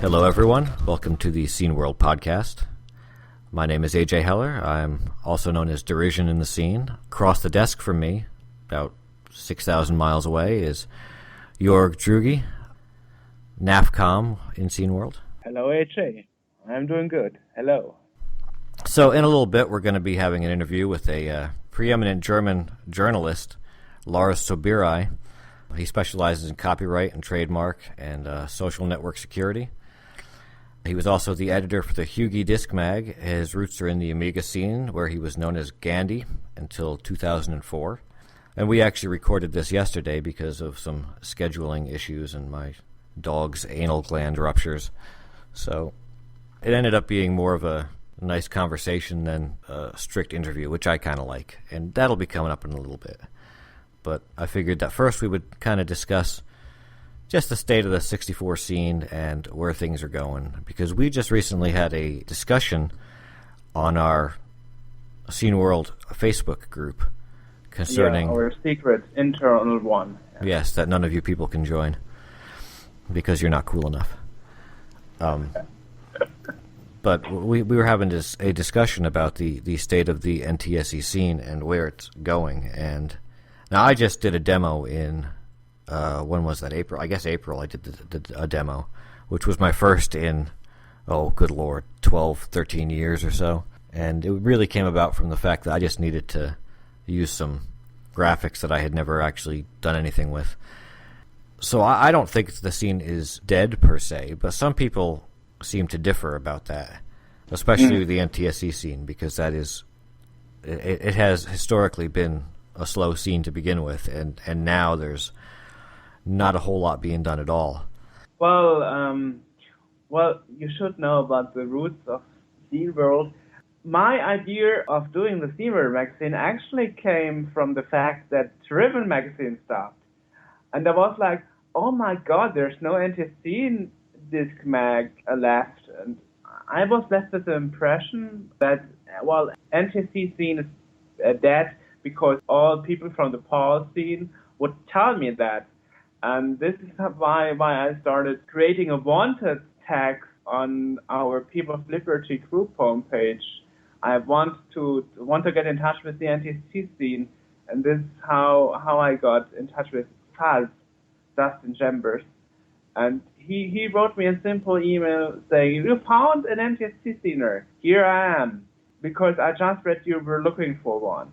Hello, everyone. Welcome to the Scene World podcast. My name is AJ Heller. I'm also known as Derision in the scene. Across the desk from me, about 6,000 miles away, is Jorg Drugi, Nafcom in Scene World. Hello, AJ. I'm doing good. Hello. So in a little bit, we're going to be having an interview with a preeminent German journalist, Lars Sobiraj. He specializes in copyright and trademark and social network security. He was also the editor for the Hugie Disc Mag. His roots are in the Amiga scene, where he was known as Gandhi until 2004. And we actually recorded this yesterday because of some scheduling issues and my dog's anal gland ruptures. So it ended up being more of a nice conversation than a strict interview, which I kind of like. And that'll be coming up in a little bit. But I figured that first we would kind of discuss just the state of the 64 scene and where things are going. Because we just recently had a discussion on our Scene World Facebook group concerning... Yeah, our secret internal one. Yes, that none of you people can join because you're not cool enough. But we were having a discussion about the state of the NTSC scene and where it's going. And now I just did a demo in... when was that? April? I guess April I did a demo, which was my first in, oh, good Lord, 12, 13 years or so. And it really came about from the fact that I just needed to use some graphics that I had never actually done anything with. So I don't think the scene is dead per se, but some people seem to differ about that, especially the NTSC scene, because that is, it has historically been a slow scene to begin with, and now there's not a whole lot being done at all. Well, you should know about the roots of Scene World. My idea of doing the Scene World magazine actually came from the fact that Driven magazine stopped. And I was like, oh my god, there's no NTSC disc mag left. And I was left with the impression that, well, NTSC scene is dead because all people from the PAL scene would tell me that. And this is why I started creating a wanted tag on our People of Liberty group homepage. I want to get in touch with the NTSC scene, and this is how I got in touch with Falz, Dustin Chambers. And he wrote me a simple email saying, "You found an NTSC scener. Here I am, because I just read you were looking for one."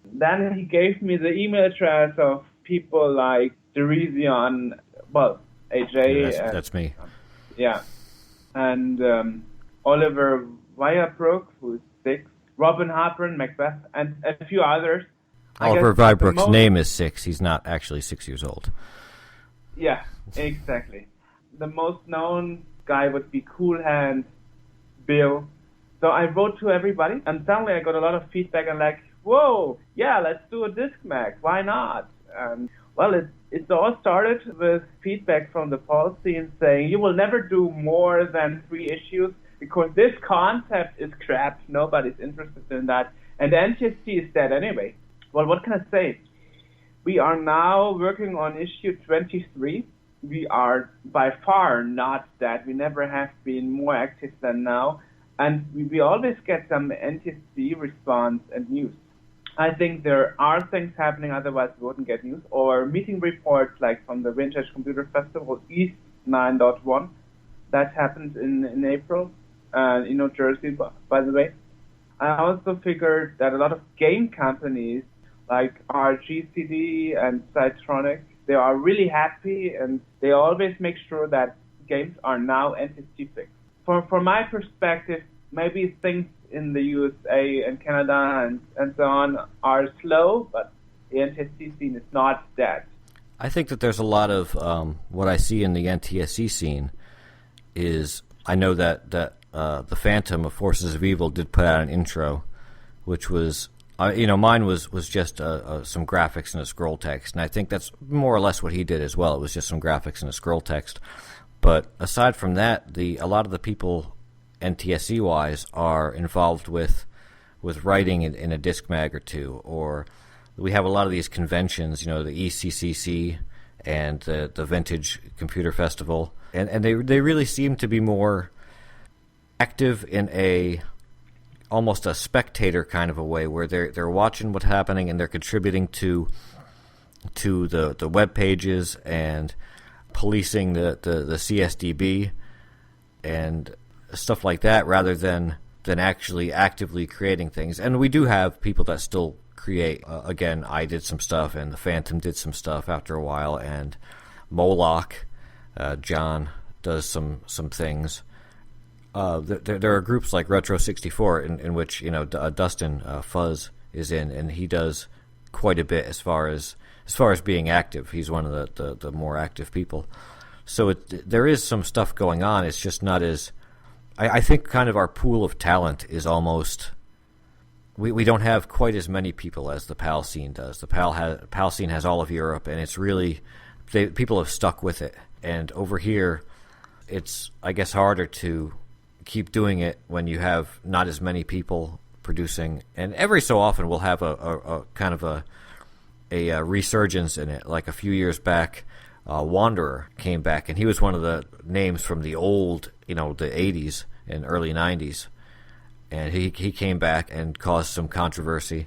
Then he gave me the email address of people like Derision, well, AJ. Yeah, that's me. Yeah. And Oliver Weyerbrook, who's 6, Robin Harper, Macbeth, and a few others. Oliver Weyerbrook's name is 6. He's not actually 6 years old. Yeah, exactly. The most known guy would be Cool Hand Bill. So I wrote to everybody, and suddenly I got a lot of feedback and like, whoa, yeah, let's do a disc mag. Why not? And well, it all started with feedback from the PAL scene saying, you will never do more than 3 issues because this concept is crap. Nobody's interested in that. And the NTSC is dead anyway. Well, what can I say? We are now working on issue 23. We are by far not dead. We never have been more active than now. And we always get some NTSC response and news. I think there are things happening, otherwise we wouldn't get news. Or meeting reports like from the Vintage Computer Festival East 9.1. That happened in April in New Jersey, by the way. I also figured that a lot of game companies like RGCD and Cytronic, they are really happy and they always make sure that games are now NTSC fixed. From my perspective, maybe things in the USA and Canada and so on are slow, but the NTSC scene is not dead. I think that there's a lot of what I see in the NTSC scene is, I know that the Phantom of Forces of Evil did put out an intro, which was, mine was just some graphics and a scroll text, and I think that's more or less what he did as well. It was just some graphics and a scroll text. But aside from that, a lot of the people NTSC-wise are involved with writing in a disc mag or two, or we have a lot of these conventions, the ECCC and the Vintage Computer Festival, and they really seem to be more active in almost a spectator kind of a way, where they're watching what's happening and they're contributing to the web pages and policing the CSDB and stuff like that, rather than actually actively creating things. And we do have people that still create. Again, I did some stuff, and the Phantom did some stuff after a while, and Moloch, John, does some things. There are groups like Retro 64 in which Dustin Fuzz is in, and he does quite a bit as far as being active. He's one of the more active people. So there is some stuff going on. It's just not as... I think kind of our pool of talent is almost... We don't have quite as many people as the PAL scene does. The PAL scene has all of Europe, and it's really... people have stuck with it. And over here, it's, I guess, harder to keep doing it when you have not as many people producing. And every so often we'll have a kind of a resurgence in it. Like a few years back, Wanderer came back, and he was one of the names from the old, the 80s and early 90s. And he came back and caused some controversy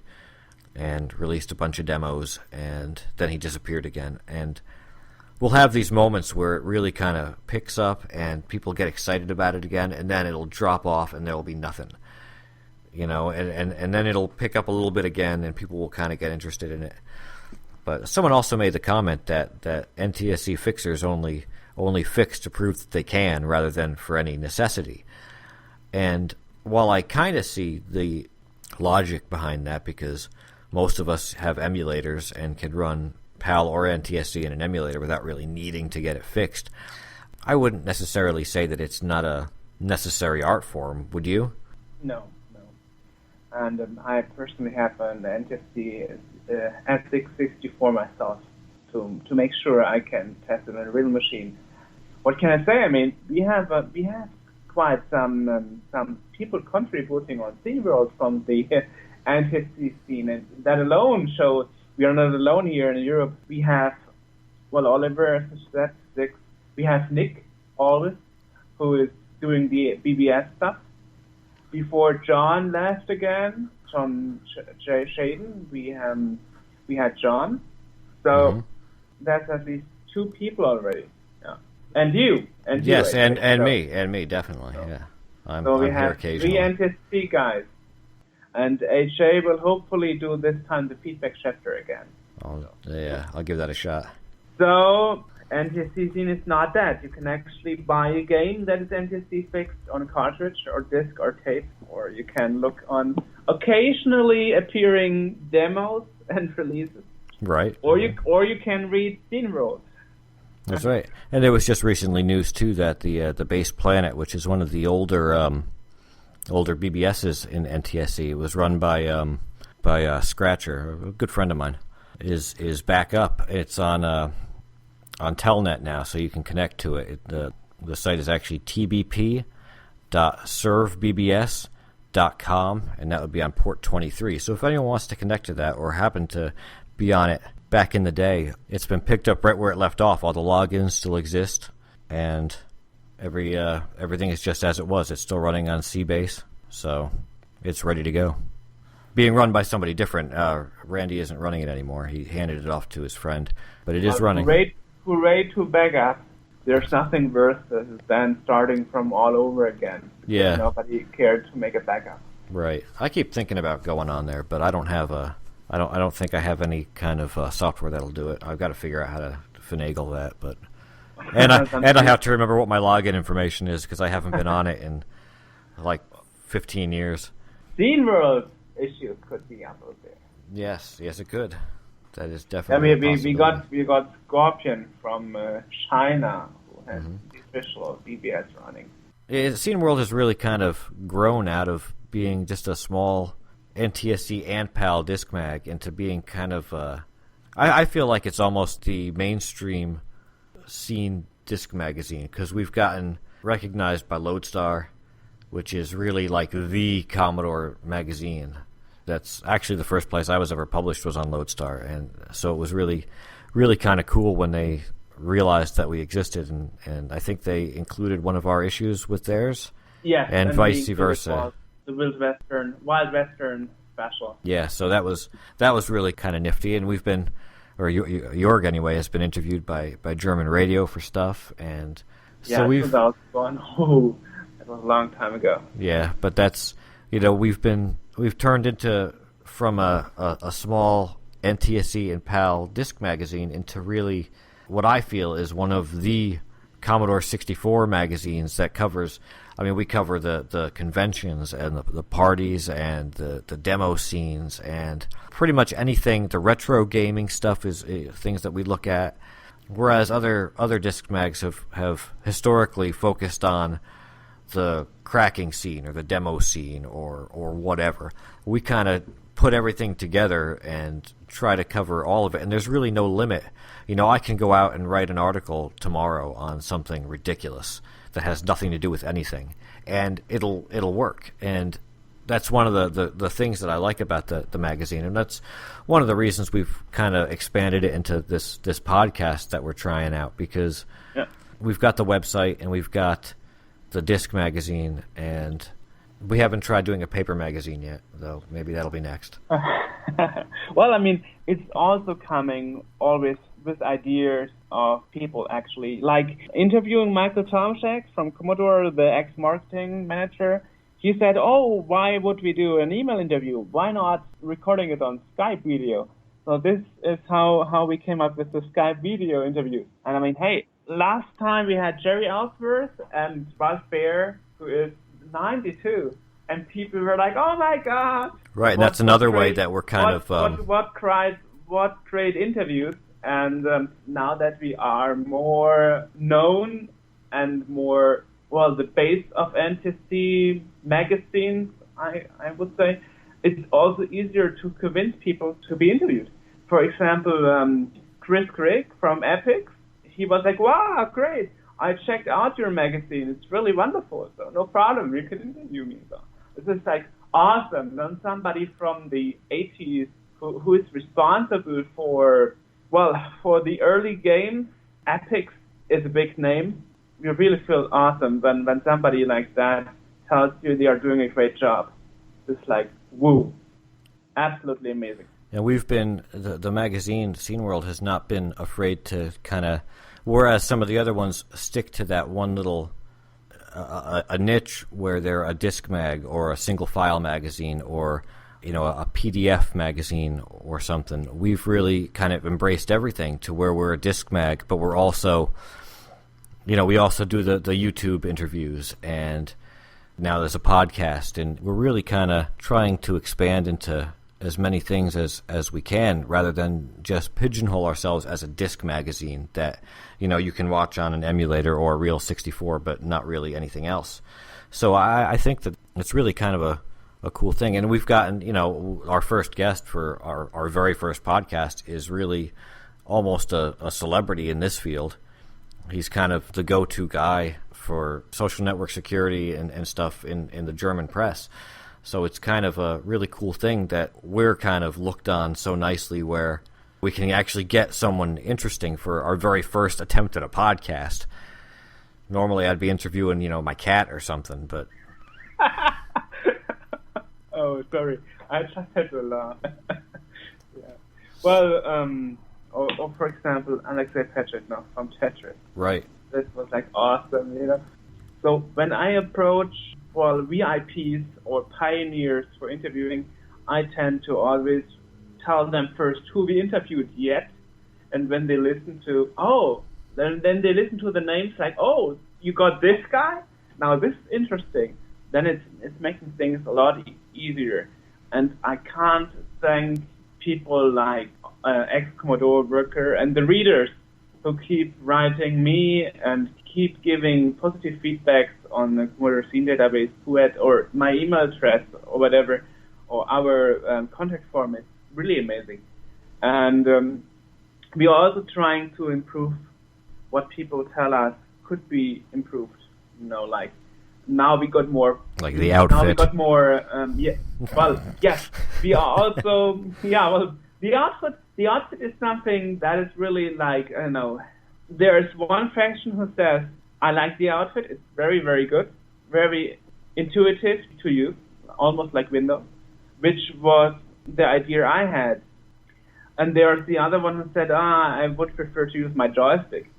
and released a bunch of demos, and then he disappeared again. And we'll have these moments where it really kind of picks up and people get excited about it again, and then it'll drop off and there will be nothing. And then it'll pick up a little bit again, and people will kind of get interested in it. But someone also made the comment that NTSC fixers only fix to prove that they can, rather than for any necessity. And while I kind of see the logic behind that, because most of us have emulators and can run PAL or NTSC in an emulator without really needing to get it fixed, I wouldn't necessarily say that it's not a necessary art form, would you? No. And I personally have an NTSC S664 myself to make sure I can test it on a real machine. What can I say? I mean, we have quite some people contributing on SeaWorld from the NTSC scene, and that alone shows we are not alone here in Europe. We have, Oliver, that's 6. We have Nick always, who is doing the BBS stuff. Before John left again, John Shaden, we had John. So that's at least 2 people already. Yeah. And you. Yes, and me, definitely. So, yeah. I'm we here have occasionally. 3 NTSC guys. And AJ will hopefully do this time the feedback chapter again. I'll give that a shot. So, NTSC scene is not that. You can actually buy a game that is NTSC fixed on a cartridge or disc or tape, or you can look on occasionally appearing demos and releases. Right. Or you can read scene rules. That's right. And there was just recently news too that the Base Planet, which is one of the older BBSs in NTSC, it was run by Scratcher, a good friend of mine, is back up. It's on Telnet now, so you can connect to it. The site is actually tbp.servebbs.com, and that would be on port 23. So if anyone wants to connect to that or happen to be on it back in the day, it's been picked up right where it left off. All the logins still exist, and everything is just as it was. It's still running on CBase, so it's ready to go. Being run by somebody different. Randy isn't running it anymore. He handed it off to his friend, but it is running. Hooray to backup. There's nothing worse than starting from all over again. Yeah. Nobody cared to make a backup. Right. I keep thinking about going on there, but I don't think I have any kind of software that'll do it. I've got to figure out how to finagle that, but and I have to remember what my login information is, because I haven't been on it in like 15 years. Scene World issue could be uploaded there. Yes, it could. That is definitely. I mean, we got Scorpion from China, who has the official BBS running. Scene World has really kind of grown out of being just a small NTSC and PAL disc mag into being kind of. I feel like it's almost the mainstream scene disc magazine, because we've gotten recognized by Lodestar, which is really like the Commodore magazine. That's actually the first place I was ever published was on Lodestar, and so it was really, really kind of cool when they realized that we existed, and I think they included one of our issues with theirs. Yes, and vice versa. The Wild Western special. Yeah, so that was really kind of nifty, and we've been, or Jorg anyway, has been interviewed by German radio for stuff, and so we've. That was a long time ago. Yeah, but that's we've turned into from a small NTSC and PAL disc magazine into really what I feel is one of the Commodore 64 magazines that covers. I mean, we cover the conventions and the parties and the demo scenes and pretty much anything. The retro gaming stuff is things that we look at, whereas other disc mags have historically focused on the cracking scene or the demo scene or whatever. We kind of put everything together and try to cover all of it, and there's really no limit. I can go out and write an article tomorrow on something ridiculous that has nothing to do with anything, and it'll work. And that's one of the things that I like about the magazine, and that's one of the reasons we've kind of expanded it into this podcast that we're trying out, because we've got the website and we've got the disc magazine, and we haven't tried doing a paper magazine yet, though. Maybe that'll be next. Well, I mean, it's also coming always with ideas of people, actually. Like interviewing Michael Tomczak from Commodore, the ex-marketing manager. He said, why would we do an email interview? Why not recording it on Skype video? So this is how we came up with the Skype video interview. And I mean, hey, last time we had Jerry Ellsworth and Ralph Baer, who is 92, and people were like, "Oh my God!" Right, and that's another way that we're kind of what great interviews. And now that we are more known and more the base of NTSC magazines, I would say, it's also easier to convince people to be interviewed. For example, Chris Craig from Epic, he was like, "Wow, great! I checked out your magazine. It's really wonderful. So no problem. You can interview me." So this is like awesome. Then somebody from the 80s who is responsible for the early games. Epic is a big name. You really feel awesome when somebody like that tells you they are doing a great job. It's like, woo. Absolutely amazing. And we've been, the magazine, Scene World, has not been afraid to kind of, whereas some of the other ones stick to that one little, a niche where they're a disc mag or a single file magazine or, a PDF magazine or something. We've really kind of embraced everything to where we're a disc mag, but we're also, we also do the YouTube interviews, and now there's a podcast, and we're really kind of trying to expand into as many things as we can, rather than just pigeonhole ourselves as a disc magazine that you can watch on an emulator or a real 64, but not really anything else. So I think that it's really kind of a cool thing, and we've gotten our first guest for our very first podcast is really almost a celebrity in this field. He's kind of the go-to guy for social network security and stuff in the German press. So it's kind of a really cool thing that we're kind of looked on so nicely, where we can actually get someone interesting for our very first attempt at a podcast. Normally I'd be interviewing, my cat or something, but... Oh, sorry. I just had to laugh. Yeah. Well, or for example, Alexei Petritnov from Tetris. Right. This was like awesome, So when I approach VIPs or pioneers for interviewing, I tend to always tell them first who we interviewed yet, and when they listen to then they listen to the names like, "Oh, you got this guy? Now this is interesting." Then it's making things a lot easier, and I can't thank people like ex-Commodore worker and the readers who keep writing me and keep giving positive feedbacks on the Commodore Scene Database, or my email address or whatever, or our contact form. It's really amazing. And we are also trying to improve what people tell us could be improved. Like now we got more. Like the outfit. Now we got more. Yes. We are also. The outfit is something that is really like, I don't know. There's one faction who says, I like the outfit, it's very, very good, very intuitive to use, almost like Windows, which was the idea I had. And there's the other one who said, I would prefer to use my joystick.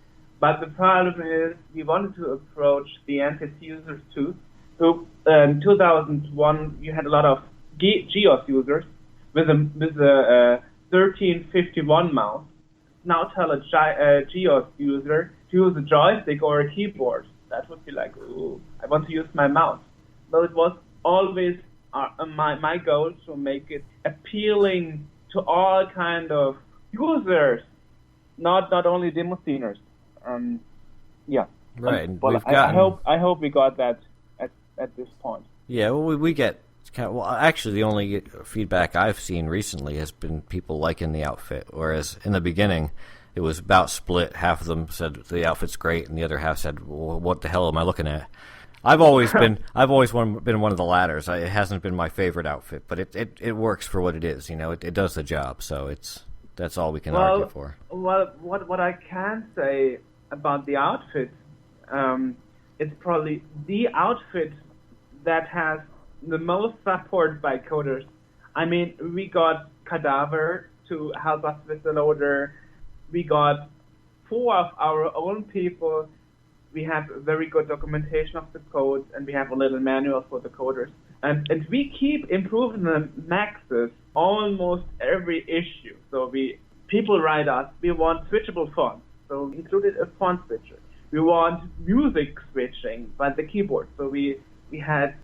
But the problem is, we wanted to approach the NTS users too. So in 2001, you had a lot of GEOS users with a 1351 mouse. Now tell a GEOS user to use a joystick or a keyboard. That would be like, ooh, I want to use my mouse. So it was always my goal to make it appealing to all kind of users, not only demo sceners. Yeah. Right. But I hope we got that at this point. Yeah. Well, we get actually the only feedback I've seen recently has been people liking the outfit, whereas in the beginning it was about split. Half of them said the outfit's great, and the other half said, well, "What the hell am I looking at?" I've always been one of the latters. It hasn't been my favorite outfit, but it works for what it is. It does the job. So that's all we can argue for. Well, what I can say about the outfit, it's probably the outfit that has the most support by coders. I mean, we got Cadaver to help us with the loader. We got 4 of our own people. We have very good documentation of the code, and we have a little manual for the coders. And we keep improving the maxes almost every issue. So people write us, we want switchable fonts. So we included a font switcher. We want music switching by the keyboard. So we had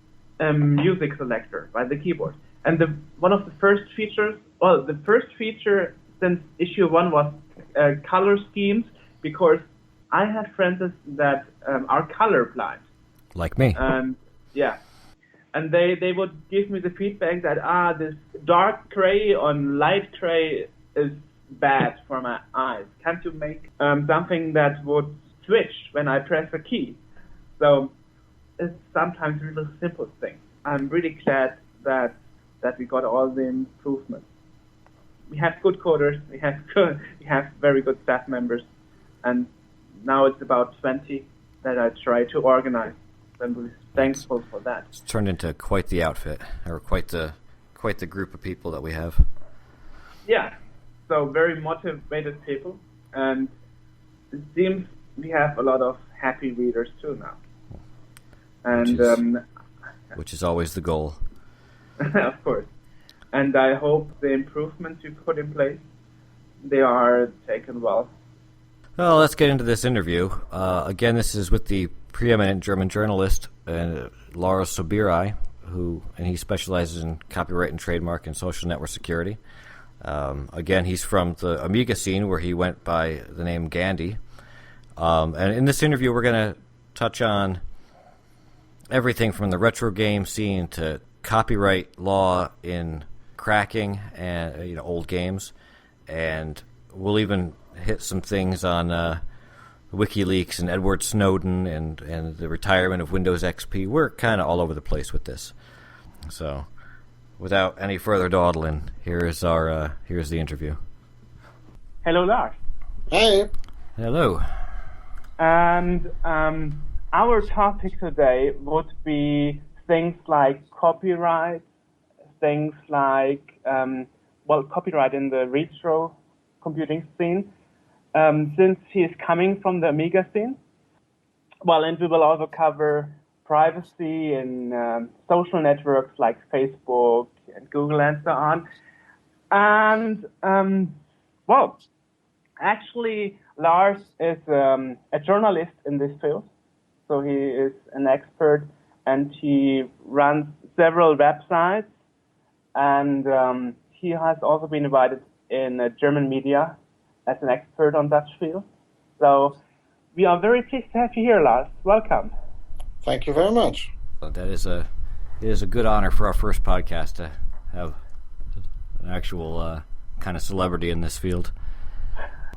a music selector by the keyboard. And one of the first features, the first feature since issue 1 was color schemes, because I have friends that are colorblind. Like me. Yeah. And they would give me the feedback that, this dark gray on light gray is bad for my eyes. Can't you make something that would switch when I press a key? So it's sometimes really simple things. I'm really glad that we got all the improvements. We have good coders, we have very good staff members, and now it's about 20 that I try to organize. I'm really thankful for that. It's turned into quite the outfit, or quite the group of people that we have. Yeah, so very motivated people, and it seems we have a lot of happy readers too now. And which is always the goal. Of course. And I hope the improvements you put in place, they are taken well. Well, let's get into this interview. Again, this is with the preeminent German journalist, Lars Sobierai, and he specializes in copyright and trademark and social network security. Again, he's from the Amiga scene, where he went by the name Gandhi. And in this interview, we're going to touch on everything from the retro game scene to copyright law in cracking and old games, and we'll even hit some things on WikiLeaks and Edward Snowden and the retirement of Windows XP. We're kind of all over the place with this. So, without any further dawdling, here's the interview. Hello, Lars. Hey. Hello. And our topic today would be things like copyright, things like copyright in the retro computing scene. Since he is coming from the Amiga scene. Well, and we will also cover privacy in social networks like Facebook and Google and so on. And, actually, Lars is a journalist in this field. So he is an expert, and he runs several websites. And he has also been invited in German media as an expert on that field. So we are very pleased to have you here, Lars. Welcome. Thank you very much. It is a good honor for our first podcast to have an actual kind of celebrity in this field.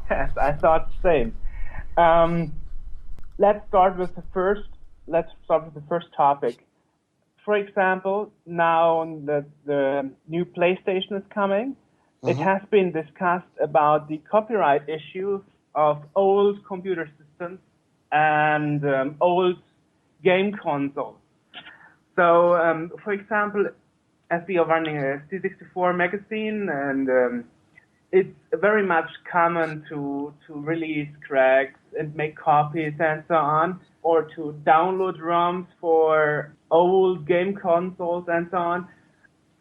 Yes, I thought the same. Let's start with the first topic. For example, now that the new PlayStation is coming, it has been discussed about the copyright issues of old computer systems and old game consoles. So, for example, as we are running a C64 magazine, and it's very much common to release cracks and make copies and so on, or to download ROMs for old game consoles and so on.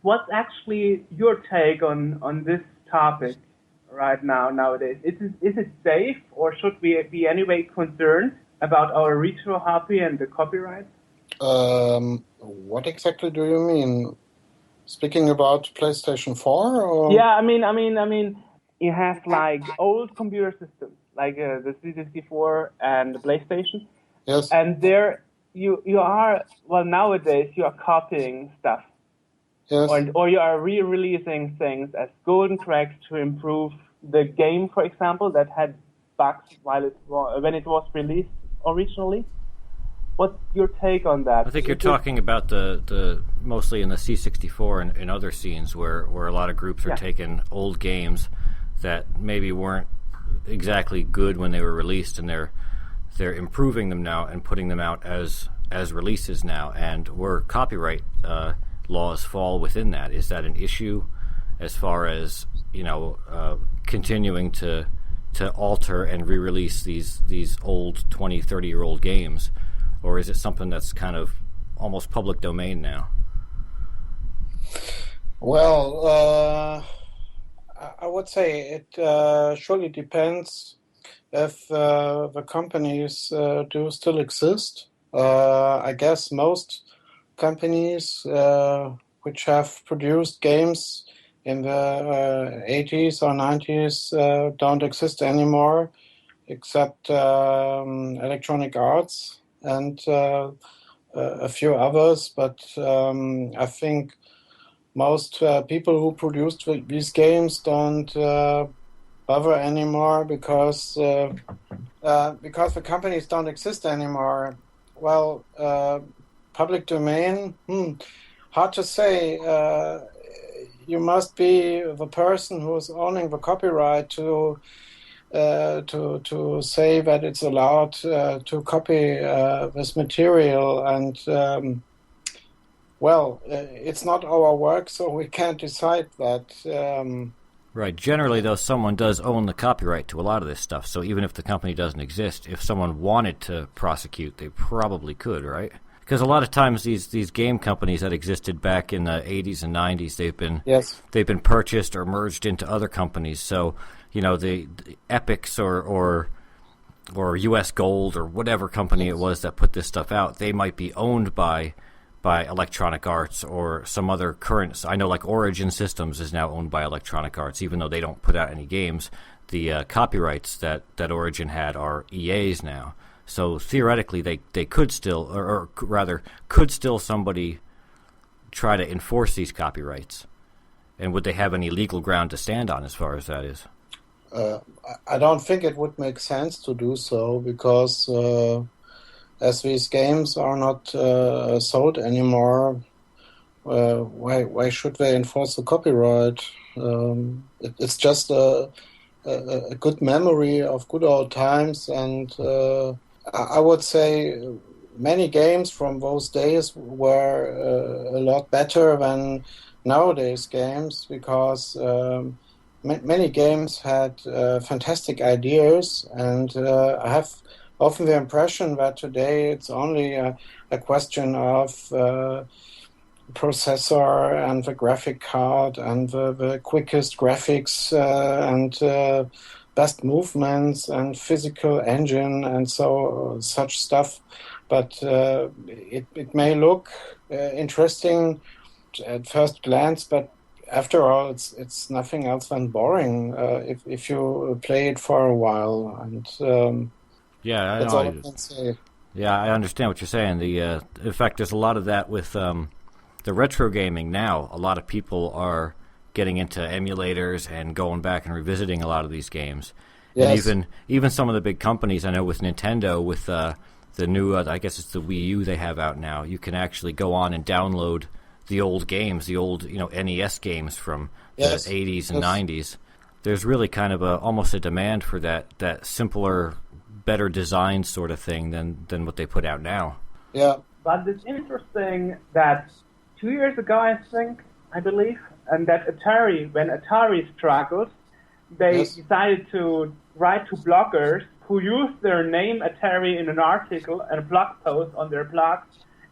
What's actually your take on this topic right now, nowadays? Is it safe, or should we be anyway concerned about our retro hobby and the copyright? What exactly do you mean? Speaking about PlayStation 4? Or? Yeah, I mean, you have like old computer systems, like the C64 and the PlayStation. Yes. And there you are, well, nowadays you are copying stuff. Yes. Or you are re-releasing things as golden cracks to improve the game, for example, that had bugs when it was released originally. What's your take on that? I think you're talking about the mostly in the C64 and in other scenes where a lot of groups are taking old games that maybe weren't exactly good when they were released, and they're improving them now and putting them out as releases now, and where copyright laws fall within that. Is that an issue as far as continuing to alter and re-release these old 20, 30-year-old games? Or is it something that's kind of almost public domain now? Well, I would say it surely depends if the companies do still exist. I guess most companies which have produced games in the 80s or 90s don't exist anymore, except Electronic Arts and a few others, but I think most people who produced these games don't bother anymore because the companies don't exist anymore. Well, public domain, hard to say. You must be the person who is owning the copyright to say that it's allowed to copy this material, and it's not our work, so we can't decide that. Right. Generally, though, someone does own the copyright to a lot of this stuff, so even if the company doesn't exist, if someone wanted to prosecute, they probably could, right? Because a lot of times these game companies that existed back in the 80s and 90s, they've been purchased or merged into other companies, so the Epics or US Gold or whatever company it was that put this stuff out, they might be owned by Electronic Arts or some other current. I know like Origin Systems is now owned by Electronic Arts, even though they don't put out any games. The copyrights that Origin had are EA's now. So theoretically, they could still, or rather, could still somebody try to enforce these copyrights? And would they have any legal ground to stand on as far as that is? I don't think it would make sense to do so because as these games are not sold anymore, why should they enforce the copyright? It's just a good memory of good old times, and I would say many games from those days were a lot better than nowadays games because many games had fantastic ideas, and I have often the impression that today it's only a question of processor and the graphic card and the quickest graphics and best movements and physical engine and such stuff. But it may look interesting at first glance, but after all, it's nothing else than boring if you play it for a while. And that's all I can say. Yeah, I understand what you're saying. In fact, there's a lot of that with the retro gaming now. A lot of people are getting into emulators and going back and revisiting a lot of these games. Yes. And even some of the big companies, I know with Nintendo, with the new, I guess it's the Wii U they have out now, you can actually go on and download the old games, the old NES games from Yes. the 80s and Yes. 90s. There's really kind of almost a demand for that simpler, better design sort of thing than what they put out now. Yeah. But it's interesting that 2 years ago, I believe, and that when Atari struggled, they Yes. decided to write to bloggers who used their name Atari in an article and a blog post on their blog,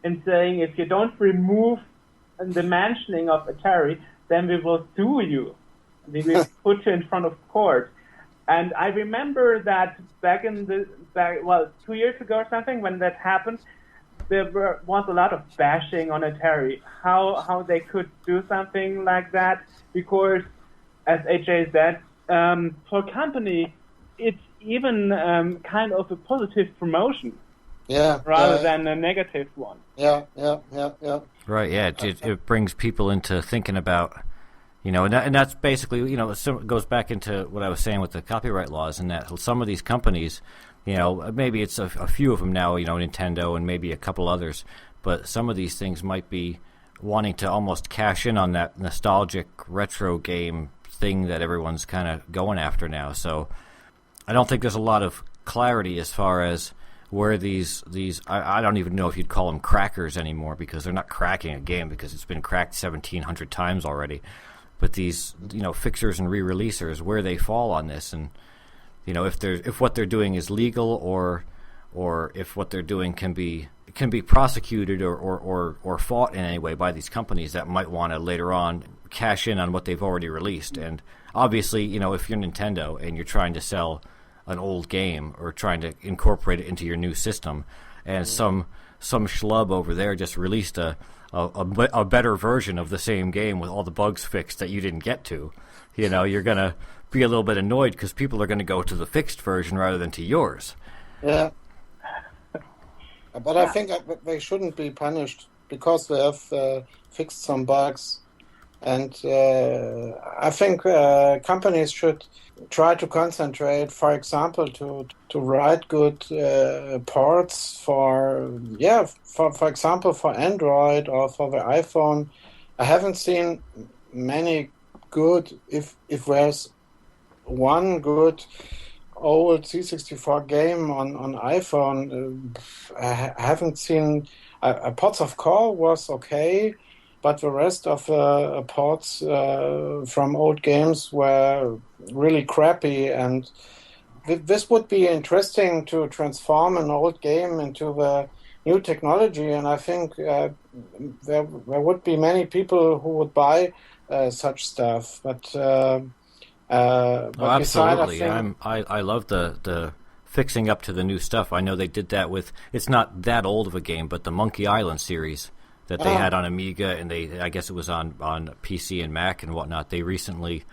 and saying, if you don't remove the mentioning of Atari, then we will sue you. We will put you in front of court. And I remember that back 2 years ago or something, when that happened, there was a lot of bashing on Atari, how they could do something like that, because, as AJ said, for a company, it's even kind of a positive promotion, rather than a negative one. Yeah. Right, yeah, it brings people into thinking about, and that's basically, it goes back into what I was saying with the copyright laws, and that some of these companies, maybe it's a few of them now, Nintendo and maybe a couple others, but some of these things might be wanting to almost cash in on that nostalgic retro game thing that everyone's kind of going after now. So I don't think there's a lot of clarity as far as where these I don't even know if you'd call them crackers anymore, because they're not cracking a game because it's been cracked 1,700 times already. But these, fixers and re-releasers, where they fall on this, and if what they're doing is legal, or if what they're doing can be prosecuted or fought in any way by these companies that might want to later on cash in on what they've already released. And obviously, if you're Nintendo and you're trying to sell an old game or trying to incorporate it into your new system, and some schlub over there just released a better version of the same game with all the bugs fixed that you didn't get to, you're going to be a little bit annoyed because people are going to go to the fixed version rather than to yours. Yeah. But I think they shouldn't be punished because they have fixed some bugs. And I think companies should try to concentrate, for example, to write good ports for example, for Android or for the iPhone. I haven't seen many good, if there's one good old C64 game on iPhone, I haven't seen. Ports of Core was okay, but the rest of the ports from old games were really crappy, and this would be interesting to transform an old game into the new technology, and I think there would be many people who would buy such stuff. But absolutely, I love the fixing up to the new stuff. I know they did that with, it's not that old of a game, but the Monkey Island series that they had on Amiga, and I guess it was on PC and Mac and whatnot. They recently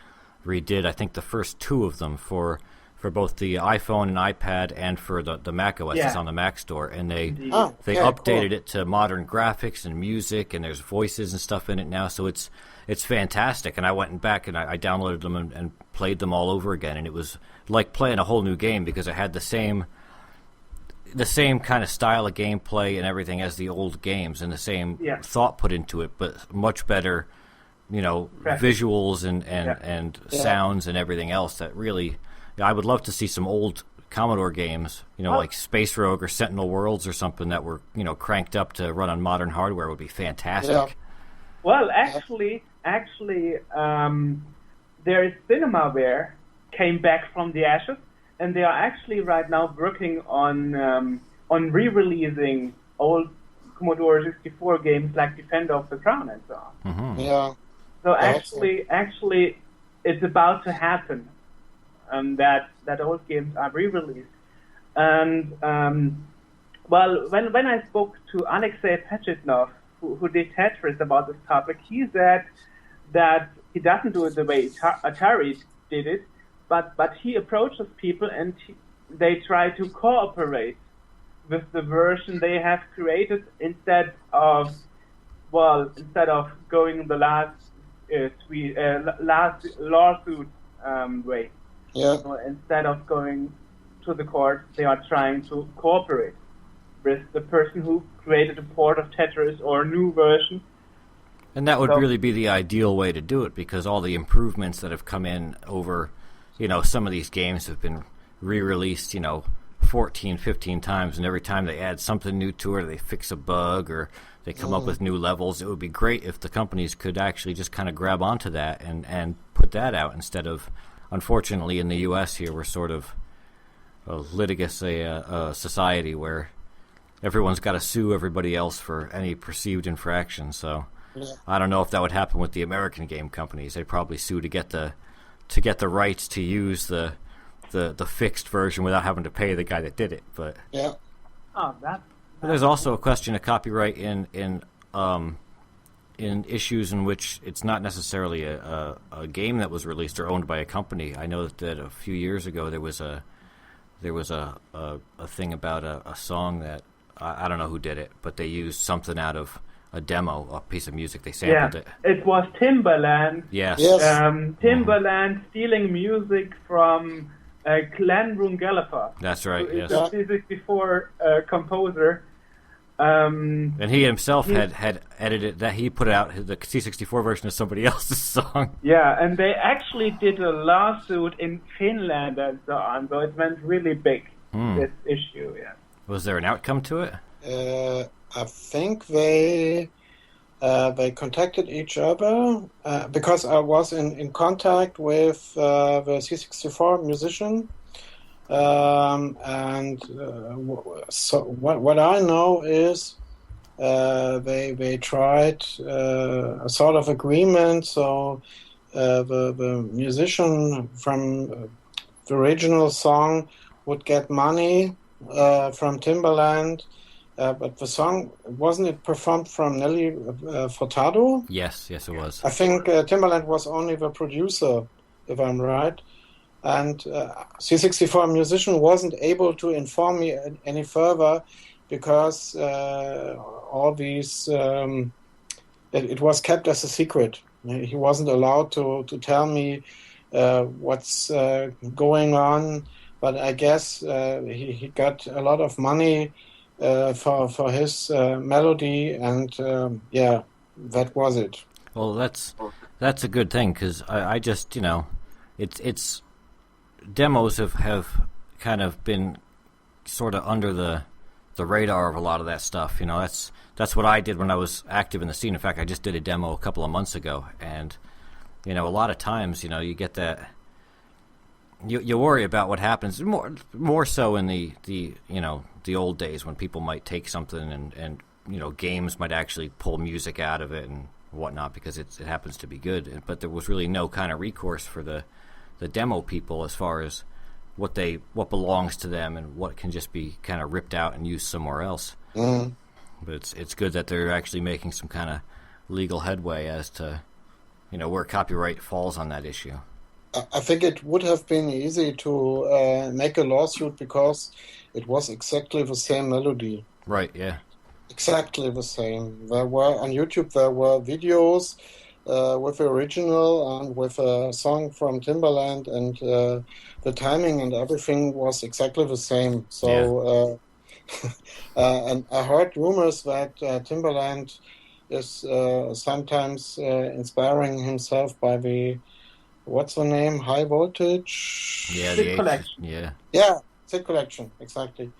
redid, I think, the first two of them for both the iPhone and iPad and for the Mac OS. It's on the Mac Store, and they updated it to modern graphics and music, and there's voices and stuff in it now. So it's fantastic. And I went back and I downloaded them and played them all over again, and it was like playing a whole new game because it had the same kind of style of gameplay and everything as the old games, and the same thought put into it, but much better, visuals and sounds and everything else. That really, I would love to see some old Commodore games, like Space Rogue or Sentinel Worlds or something that were, cranked up to run on modern hardware would be fantastic. Yeah. Well, actually, there is Cinemaware came back from the ashes, and they are actually right now working on re-releasing old Commodore 64 games like Defender of the Crown and so on. Mm-hmm. Yeah. So actually, it's about to happen. That old games are re-released. And when I spoke to Alexei Pachitnov, who did Tetris, about this topic, he said that he doesn't do it the way Atari did it, but he approaches people and they try to cooperate with the version they have created instead of going the last lawsuit way. Yeah. So instead of going to the court, they are trying to cooperate with the person who created a port of Tetris or a new version. And that would really be the ideal way to do it, because all the improvements that have come in over, some of these games have been re-released, 14, 15 times, and every time they add something new to it, or they fix a bug, or they come up with new levels. It would be great if the companies could actually just kind of grab onto that and put that out instead of, unfortunately, in the U.S. here, we're sort of a litigious society where everyone's got to sue everybody else for any perceived infraction. So I don't know if that would happen with the American game companies. They'd probably sue to get the rights to use the fixed version without having to pay the guy that did it. But but there's also a question of copyright in issues in which it's not necessarily a game that was released or owned by a company. I know that a few years ago there was a thing about a song that I don't know who did it, but they used something out of a demo, a piece of music. They sampled it. It was Timberland. Yes. Timberland stealing music from Glenn Rungelapper. That's right. Yes. A C64 composer. And he himself had edited that. He put out the C64 version of somebody else's song. Yeah, and they actually did a lawsuit in Finland and so on. So it went really big, this issue. Yeah. Was there an outcome to it? I think they contacted each other because I was in contact with the C64 musician. So what I know is they tried a sort of agreement. So the musician from the original song would get money from Timberland, but the song, wasn't it performed from Nelly Furtado? Yes, it was. I think Timberland was only the producer, if I'm right. And C64 musician wasn't able to inform me any further because all these it was kept as a secret. He wasn't allowed to tell me what's going on. But I guess he got a lot of money for his melody, and that was it. Well, that's a good thing, because I just it's demos have kind of been sort of under the radar of a lot of that stuff. That's what I did when I was active in the scene. In fact, I just did a demo a couple of months ago, and a lot of times you get that. You worry about what happens more so in the old days when people might take something and games might actually pull music out of it and whatnot because it happens to be good, but there was really no kind of recourse for the demo people as far as what belongs to them and what can just be kind of ripped out and used somewhere else. Mm-hmm. But it's good that they're actually making some kind of legal headway as to where copyright falls on that issue. I think it would have been easy to make a lawsuit because it was exactly the same melody. Right, yeah. Exactly the same. There were on YouTube videos with the original and with a song from Timberland, and the timing and everything was exactly the same. So, and I heard rumors that Timberland is sometimes inspiring himself by the what's the name? High Voltage? Yeah, Sid Collection. Yeah, Sid Collection, exactly.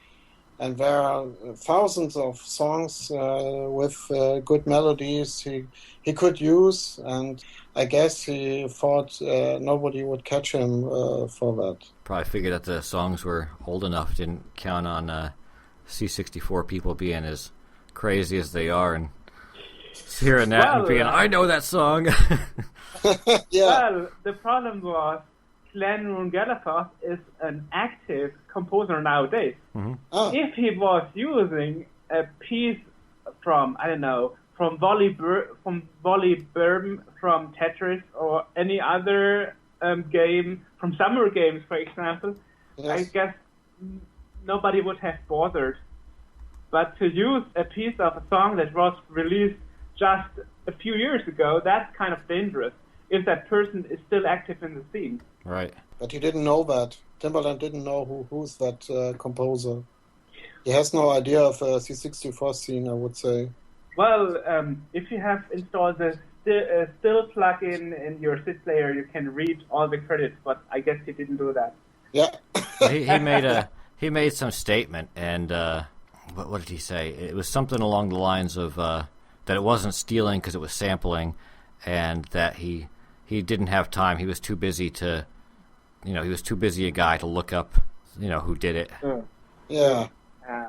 And there are thousands of songs with good melodies he could use, and I guess he thought nobody would catch him for that. Probably figured that the songs were old enough, didn't count on C64 people being as crazy as they are and hearing that and being, I know that song. Yeah. Well, the problem was Glenn Rungelapper is an active composer nowadays. Mm-hmm. Oh. If he was using a piece from, I don't know, from Volley Burm, from Tetris, or any other game, from Summer Games, for example, yes, I guess nobody would have bothered. But to use a piece of a song that was released just a few years ago, that's kind of dangerous if that person is still active in the scene. Right. But you didn't know that. Timberland didn't know who's that composer. He has no idea of a C64 scene, I would say. Well, if you have installed the still plug in your SID player. You can read all the credits, but I guess he didn't do that. Yeah. He made some statement, and what did he say? It was something along the lines of that it wasn't stealing because it was sampling, and that he didn't have time. He was too busy to, he was too busy a guy to look up, who did it. Yeah.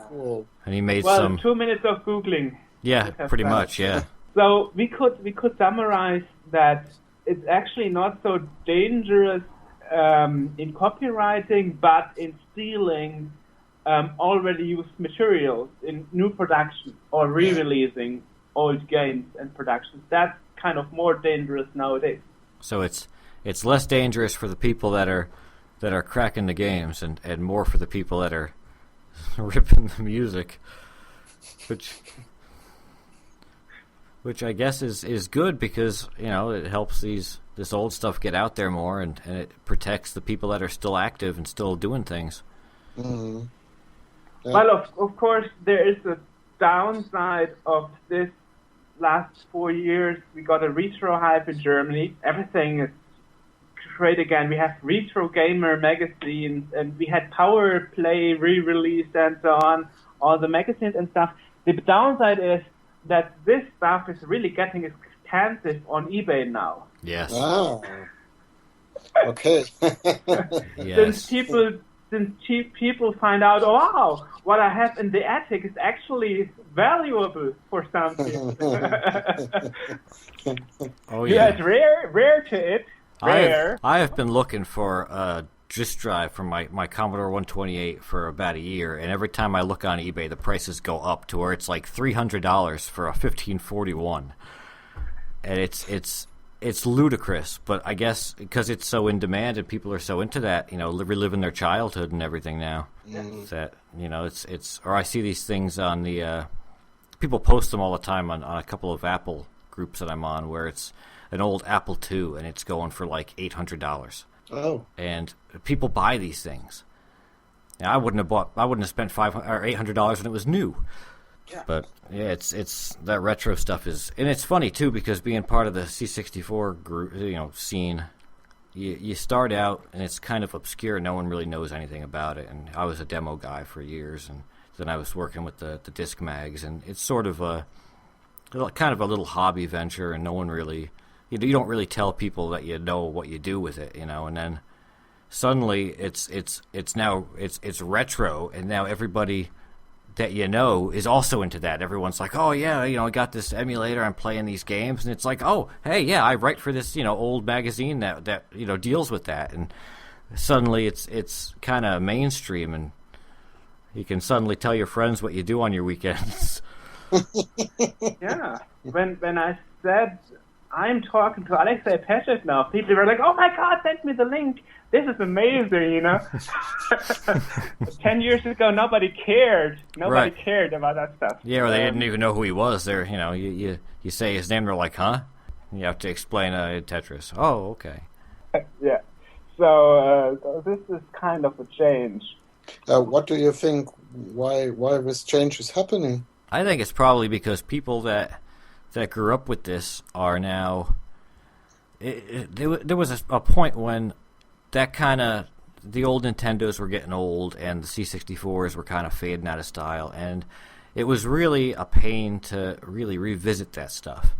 Cool. And he made 2 minutes of Googling. Yeah, pretty much, yeah. So we could summarize that it's actually not so dangerous in copywriting, but in stealing already used materials in new production or re-releasing old games and productions. That's kind of more dangerous nowadays. So it's less dangerous for the people that are cracking the games, and more for the people that are ripping the music, which I guess is good, because it helps this old stuff get out there more, and it protects the people that are still active and still doing things. Mm-hmm. Yeah. Well, of course, there is a downside of this last 4 years. We got a retro hype in Germany. Everything is great again. We have Retro Gamer magazines, and we had Power Play re-released and so on, all the magazines and stuff. The downside is that this stuff is really getting expensive on eBay now. Yes. Ah. Okay. Yes. Since people find out, oh, wow, what I have in the attic is actually valuable for something. Oh yeah, yeah. it's rare to it. Rare. I have been looking for a disk drive for my Commodore 128 for about a year, and every time I look on eBay, the prices go up to where it's like $300 for a 1541, and it's ludicrous. But I guess because it's so in demand and people are so into that, reliving their childhood and everything now, that it's or I see these things on the people post them all the time on a couple of Apple groups that I'm on, where it's an old Apple II and it's going for like $800. Oh. And people buy these things. Now, I wouldn't have spent $500 or $800 when it was new. Yeah. But yeah, it's that retro stuff is, and it's funny too, because being part of the C64 group, scene, you start out and it's kind of obscure. No one really knows anything about it. And I was a demo guy for years, and then I was working with the disc mags, and it's sort of kind of a little hobby venture, and no one really. You don't really tell people that you know what you do with it, and then suddenly it's retro, and now everybody that is also into that. Everyone's like, oh yeah, I got this emulator, I'm playing these games, and it's like, oh hey, yeah, I write for this old magazine that deals with that, and suddenly it's kind of mainstream, and you can suddenly tell your friends what you do on your weekends. Yeah, when I said I'm talking to Alexei Peshev now, people were like, oh my god, send me the link. This is amazing, 10 years ago, nobody cared. Nobody cared about that stuff. Yeah, or they didn't even know who he was. They're, you say his name, they're like, huh? You have to explain Tetris. Oh, okay. Yeah. So this is kind of a change. What do you think? Why this change is happening? I think it's probably because people that grew up with this are now. There was a point when that kind of the old Nintendos were getting old and the C64s were kind of fading out of style, and it was really a pain to really revisit that stuff.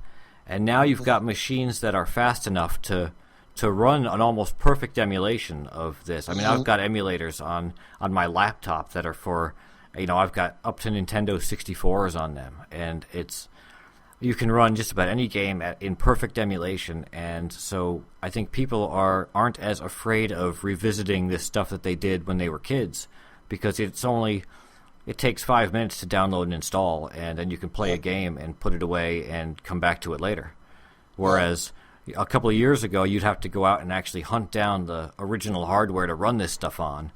And now you've got machines that are fast enough to run an almost perfect emulation of this. I mean, I've got emulators on my laptop that are for, I've got up to Nintendo 64s on them, and you can run just about any game in perfect emulation, and so I think people aren't as afraid of revisiting this stuff that they did when they were kids, because it takes 5 minutes to download and install, and then you can play a game and put it away and come back to it later. Whereas a couple of years ago, you'd have to go out and actually hunt down the original hardware to run this stuff on.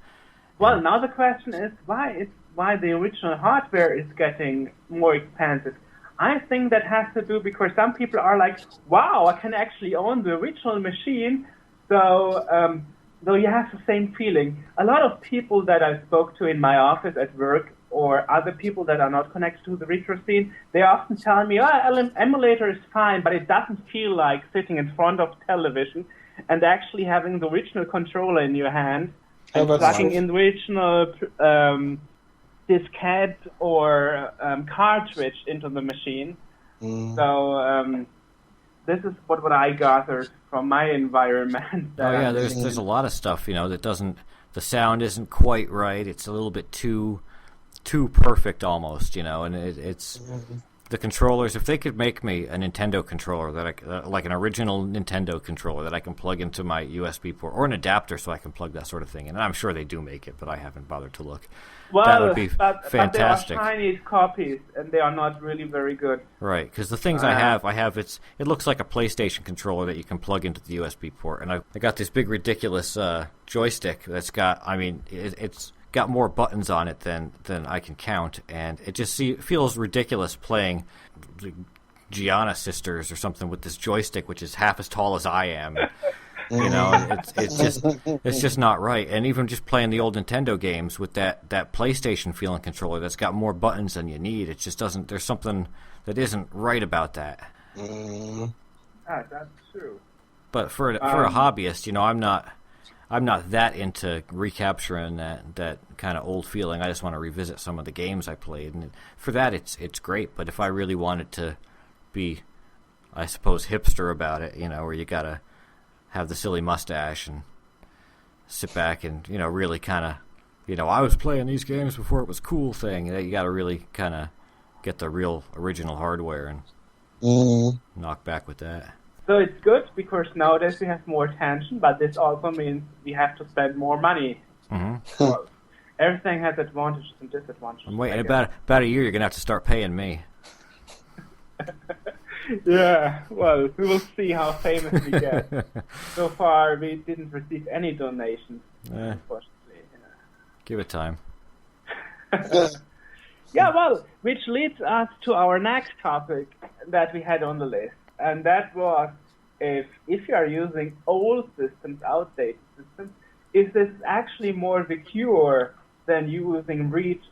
Well, now the question is why the original hardware is getting more expensive. I think that has to do because some people are like, wow, I can actually own the original machine. So you have the same feeling. A lot of people that I spoke to in my office at work or other people that are not connected to the retro scene, they often tell me, emulator is fine, but it doesn't feel like sitting in front of television and actually having the original controller in your hand and plugging in the original diskette or cartridge into the machine. So this is what I gathered from my environment. There's a lot of stuff, that doesn't, the sound isn't quite right. It's a little bit too perfect almost, and it's the controllers. If they could make me a Nintendo controller like an original Nintendo controller that I can plug into my USB port, or an adapter so I can plug that sort of thing in, and I'm sure they do make it, but I haven't bothered to look. That would be fantastic. But they are Chinese copies, and they are not really very good. Right, because the things I have, it looks like a PlayStation controller that you can plug into the USB port, and I got this big ridiculous joystick that's got, it's got more buttons on it than I can count, and it just feels ridiculous playing the Gianna Sisters or something with this joystick, which is half as tall as I am. It's just not right. And even just playing the old Nintendo games with that PlayStation feeling controller that's got more buttons than you need, it just doesn't. There's something that isn't right about that. That's true. But for a hobbyist, I'm not that into recapturing that kind of old feeling. I just want to revisit some of the games I played, and for that, it's great. But if I really wanted to be, I suppose, hipster about it, where you gotta have the silly mustache and sit back and really kind of, I was playing these games before it was cool thing. You got to really kind of get the real original hardware and knock back with that. So it's good because nowadays we have more attention, but this also means we have to spend more money. Well, everything has advantages and disadvantages. I'm waiting about a year. You're gonna have to start paying me. Yeah, well, we will see how famous we get. So far, we didn't receive any donations, unfortunately. Give it time. Which leads us to our next topic that we had on the list, and that was if you are using old systems, outdated systems, is this actually more secure than using recent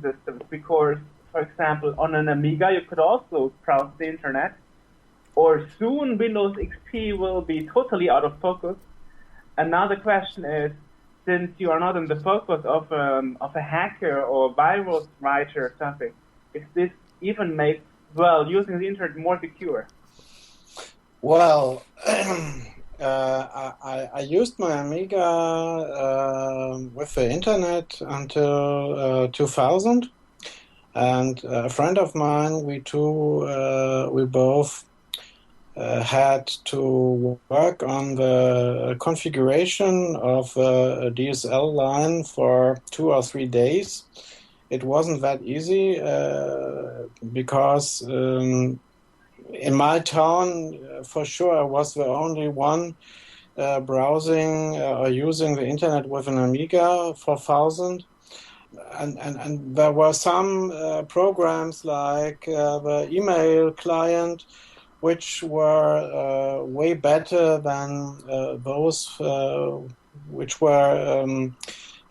systems? Because, for example, on an Amiga, you could also browse the internet, or soon Windows XP will be totally out of focus. Another question is, since you are not in the focus of a hacker or virus writer or something, if this even makes using the internet more secure? Well, I used my Amiga with the internet until 2000. And a friend of mine, we both had to work on the configuration of a DSL line for 2 or 3 days. It wasn't that easy because in my town, for sure, I was the only one browsing or using the internet with an Amiga 4000. And there were some programs like the email client, which were way better than those which were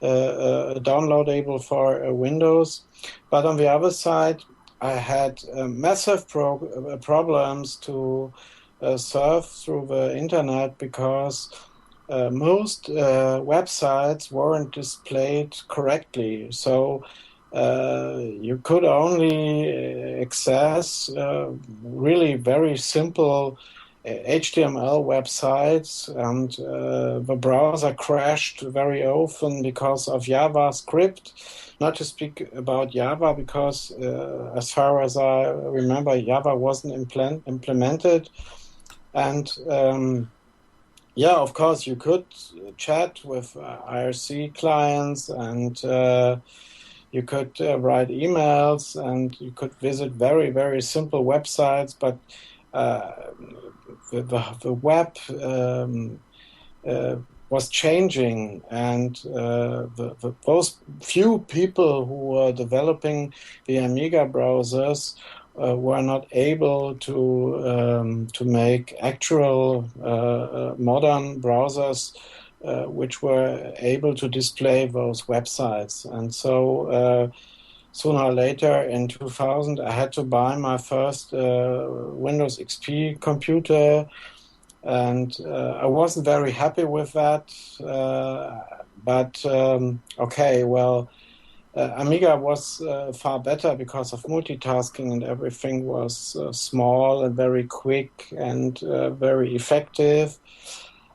downloadable for Windows. But on the other side, I had massive problems to surf through the internet because most websites weren't displayed correctly. So you could only access really very simple HTML websites, and the browser crashed very often because of JavaScript. Not to speak about Java, because as far as I remember, Java wasn't implemented. And of course, you could chat with IRC clients, and you could write emails, and you could visit very, very simple websites, but the web was changing, and those few people who were developing the Amiga browsers were not able to make actual modern browsers which were able to display those websites. And so sooner or later in 2000, I had to buy my first Windows XP computer, and I wasn't very happy with that. But okay, well, Amiga was far better because of multitasking, and everything was small and very quick and very effective.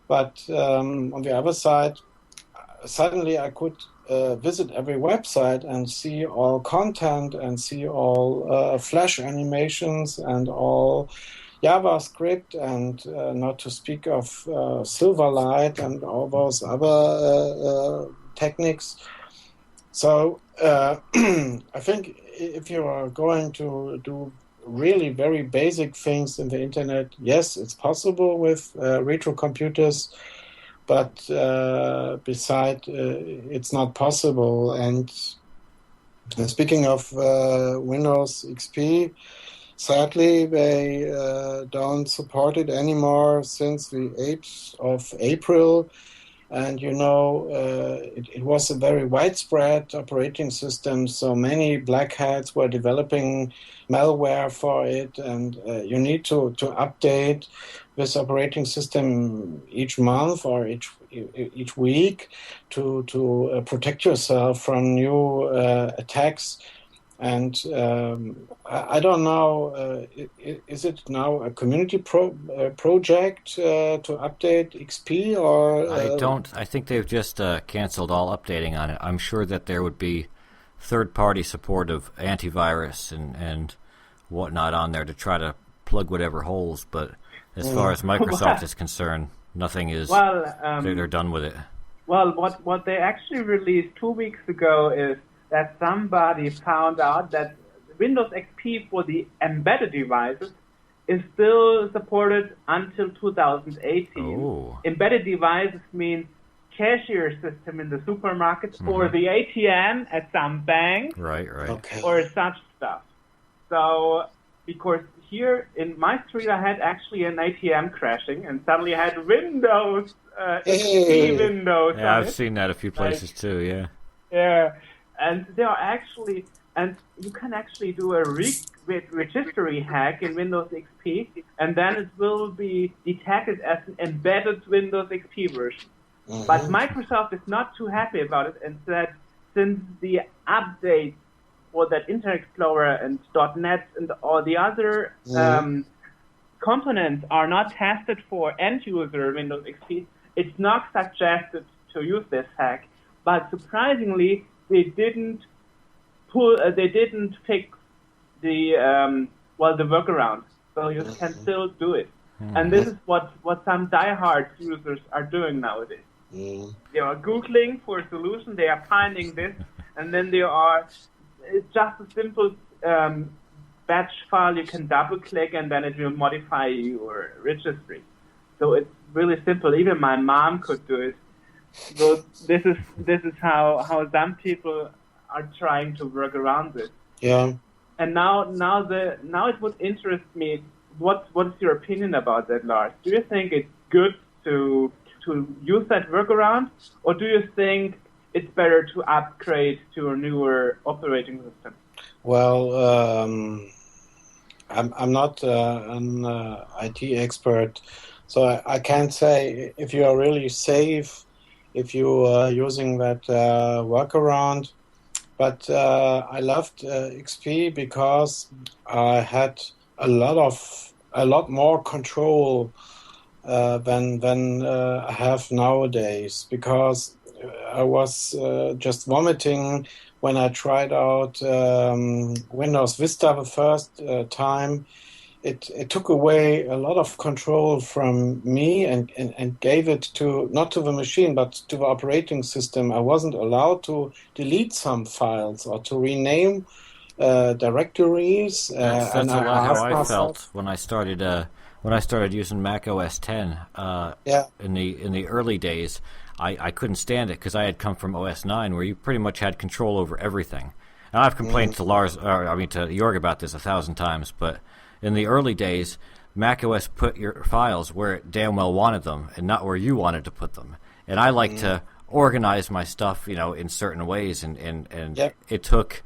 But on the other side, suddenly I could visit every website and see all content and see all Flash animations and all JavaScript, and not to speak of Silverlight and all those other techniques. So I think if you are going to do really very basic things in the internet, yes, it's possible with retro computers, but beside it's not possible. And speaking of Windows XP, sadly they don't support it anymore since the 8th of April. And, you know, it was a very widespread operating system, so many black hats were developing malware for it, and you need to update this operating system each month or each week to protect yourself from new attacks. And I don't know, is it now a community project to update XP, or? I don't. I think they've just canceled all updating on it. I'm sure that there would be third-party support of antivirus and whatnot on there to try to plug whatever holes. But as far as Microsoft is concerned, nothing is. Well, they're done with it. Well, what they actually released 2 weeks ago is that somebody found out that Windows XP for the embedded devices is still supported until 2018. Oh. Embedded devices means cashier system in the supermarkets or the ATM at some bank, Right. Okay. or such stuff. So, because here in my street I had actually an ATM crashing, and suddenly I had Windows, XP Windows. Yeah, on I've it. seen that a few places too. Yeah. Yeah, and they are actually, and you can actually do a registry hack in Windows XP, and then it will be detected as an embedded Windows XP version. But Microsoft is not too happy about it, and said since the update for that Internet Explorer and .NET and all the other components are not tested for end-user Windows XP, it's not suggested to use this hack. But surprisingly, they didn't fix the the workaround, so you can still do it. And this is what some diehard users are doing nowadays. They are Googling for a solution, they are finding this, and then it's just a simple batch file you can double click, and then it will modify your registry. So it's really simple. Even my mom could do it. So this is how some people are trying to work around this. Yeah. And now it would interest me. What is your opinion about that, Lars? Do you think it's good to use that workaround, or do you think it's better to upgrade to a newer operating system? Well, I'm not an IT expert, so I can't say if you are really safe if you are using that workaround. But I loved XP because I had a lot more control than I have nowadays, because I was just vomiting when I tried out Windows Vista the first time. It took away a lot of control from me and gave it to, not to the machine, but to the operating system. I wasn't allowed to delete some files or to rename directories. That's and a lot how I myself, felt when I started using Mac OS 10. In the early days, I couldn't stand it because I had come from OS 9, where you pretty much had control over everything. And I've complained to to Jorg about this 1,000 times, but in the early days, Mac OS put your files where it damn well wanted them and not where you wanted to put them. and I like to organize my stuff, in certain ways, and it took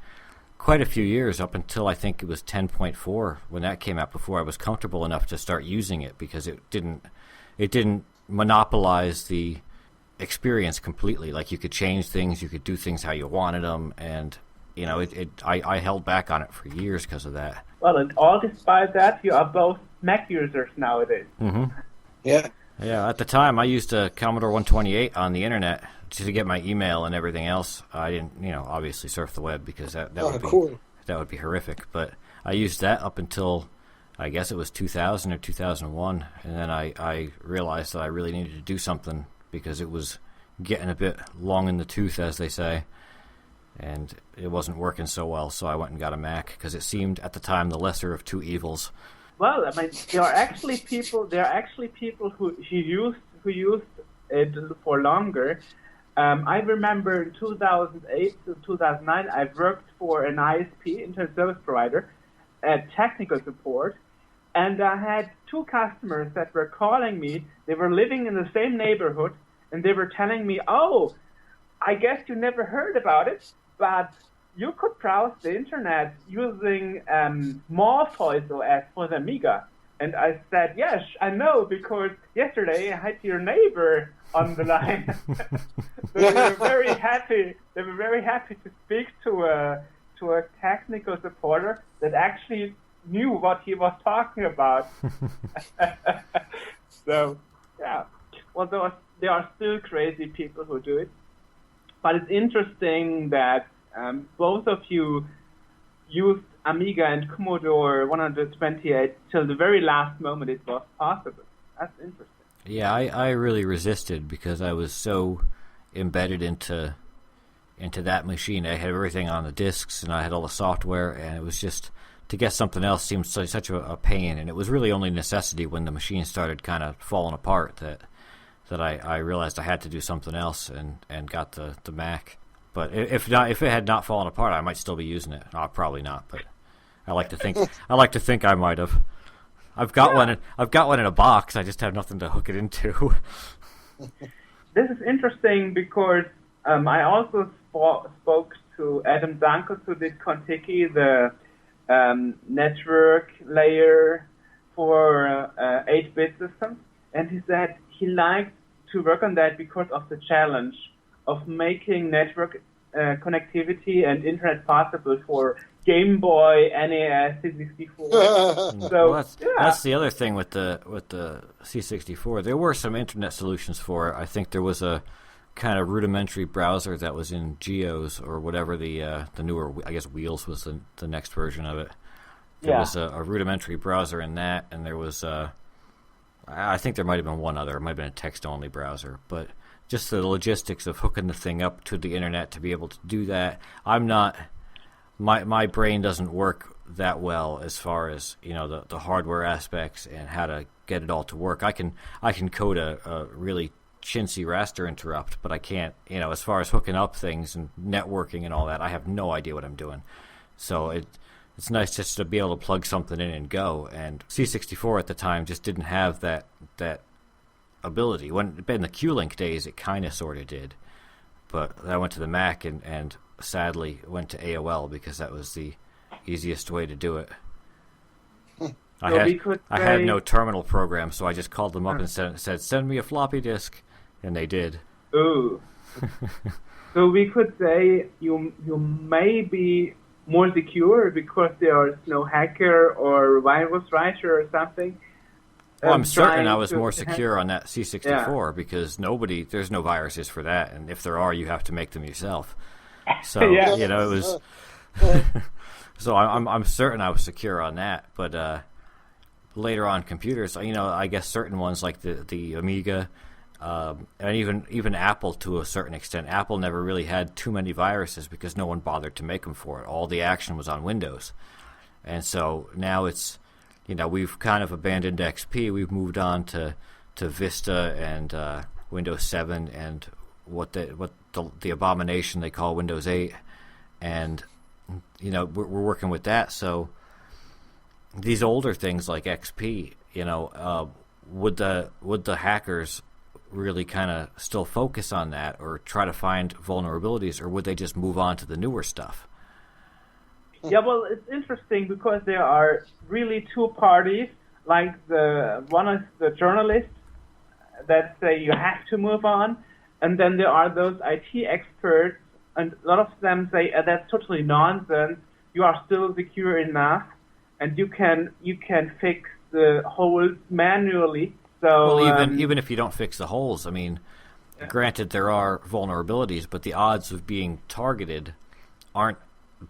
quite a few years up until I think it was 10.4 when that came out before I was comfortable enough to start using it, because it didn't monopolize the experience completely. Like, you could change things, you could do things how you wanted them, and I held back on it for years because of that. Well, and all despite that, you are both Mac users nowadays. Mm-hmm. Yeah. Yeah, at the time I used a Commodore 128 on the internet to get my email and everything else. I didn't, obviously surf the web, because that would be horrific. But I used that up until, I guess it was 2000 or 2001, and then I realized that I really needed to do something, because it was getting a bit long in the tooth, as they say, and it wasn't working so well. So I went and got a Mac, because it seemed at the time the lesser of two evils. Well, I mean, there are actually people who used it for longer. I remember in 2008 to 2009, I worked for an ISP, Internet Service Provider, at technical support, and I had two customers that were calling me. They were living in the same neighborhood, and they were telling me, "Oh, I guess you never heard about it, but you could browse the internet using Morpheus OS for the Amiga." And I said, "Yes, I know, because yesterday I had your neighbor on the line." They were very happy. They were very happy to speak to a technical supporter that actually knew what he was talking about. So, yeah. Well, there are still crazy people who do it, but it's interesting that both of you used Amiga and Commodore 128 till the very last moment it was possible. That's interesting. Yeah, I really resisted, because I was so embedded into that machine. I had everything on the disks, and I had all the software, and it was just, to get something else seemed such a pain. And it was really only necessity when the machine started kind of falling apart that I realized I had to do something else, and got the Mac. But if it had not fallen apart, I might still be using it. Probably not, but I like to think I might have. I've got one in a box. I just have nothing to hook it into. This is interesting, because I also spoke to Adam Dankus, who did Contiki, the network layer for 8-bit systems, and he said he liked to work on that because of the challenge of making network connectivity and internet possible for Game Boy, NES, C64. So that's the other thing with the C64. There were some internet solutions for it. I think there was a kind of rudimentary browser that was in Geos or whatever, the newer, I guess Wheels was the next version of it. There was a rudimentary browser in that, and there was I think there might have been one other. It might have been a text-only browser, but just the logistics of hooking the thing up to the internet to be able to do that, I'm not. My brain doesn't work that well as far as the hardware aspects and how to get it all to work. I can code a really chintzy raster interrupt, but I can't, as far as hooking up things and networking and all that, I have no idea what I'm doing. So it's nice just to be able to plug something in and go. And C64 at the time just didn't have that ability. When in the Q-Link days, it kind of sort of did. But I went to the Mac and sadly went to AOL because that was the easiest way to do it. I had no terminal program, so I just called them up and said, "Send me a floppy disk," and they did. Ooh. So we could say you may be more secure because there is no hacker or virus writer or something. Well, I'm certain I was more secure on that C64 because there's no viruses for that, and if there are, you have to make them yourself. So it was. So I'm certain I was secure on that, but later on computers, I guess certain ones like the Amiga, and even Apple to a certain extent. Apple never really had too many viruses because no one bothered to make them for it. All the action was on Windows, and so now it's. We've kind of abandoned XP. We've moved on to Vista and Windows 7 and what the abomination they call Windows 8, and we're working with that. So these older things like XP, would the hackers really kind of still focus on that or try to find vulnerabilities, or would they just move on to the newer stuff? Yeah, well, it's interesting because there are really two parties. Like one is the journalists that say you have to move on, and then there are those IT experts, and a lot of them say that's totally nonsense. You are still secure enough, and you can fix the holes manually. So well, even if you don't fix the holes, I mean, granted there are vulnerabilities, but the odds of being targeted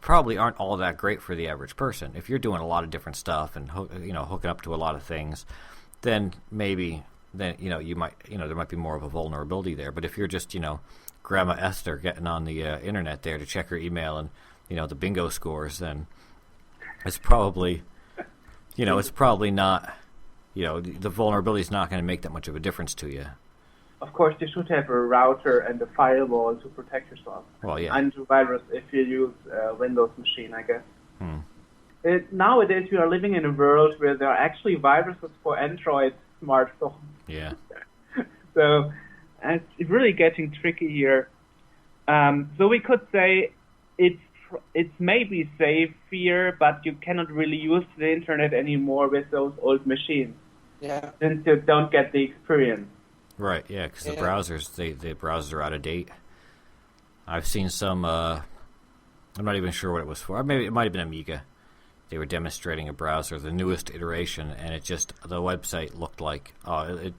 probably aren't all that great for the average person. If you're doing a lot of different stuff and hooking up to a lot of things, then maybe you might there might be more of a vulnerability there. But if you're just Grandma Esther getting on the internet there to check her email and the bingo scores, then it's probably it's probably not the vulnerability is not going to make that much of a difference to you. Of course, you should have a router and a firewall to protect yourself. Well, yeah. Antivirus if you use a Windows machine, I guess. Nowadays, we are living in a world where there are actually viruses for Android smartphones. Yeah. So it's really getting tricky here. So we could say it's maybe safe here, but you cannot really use the internet anymore with those old machines. Yeah. Since you don't get the experience. Right, yeah, because the browsers are out of date. I've seen some, I'm not even sure what it was for. Maybe it might have been Amiga. They were demonstrating a browser, the newest iteration, and the website looked like, I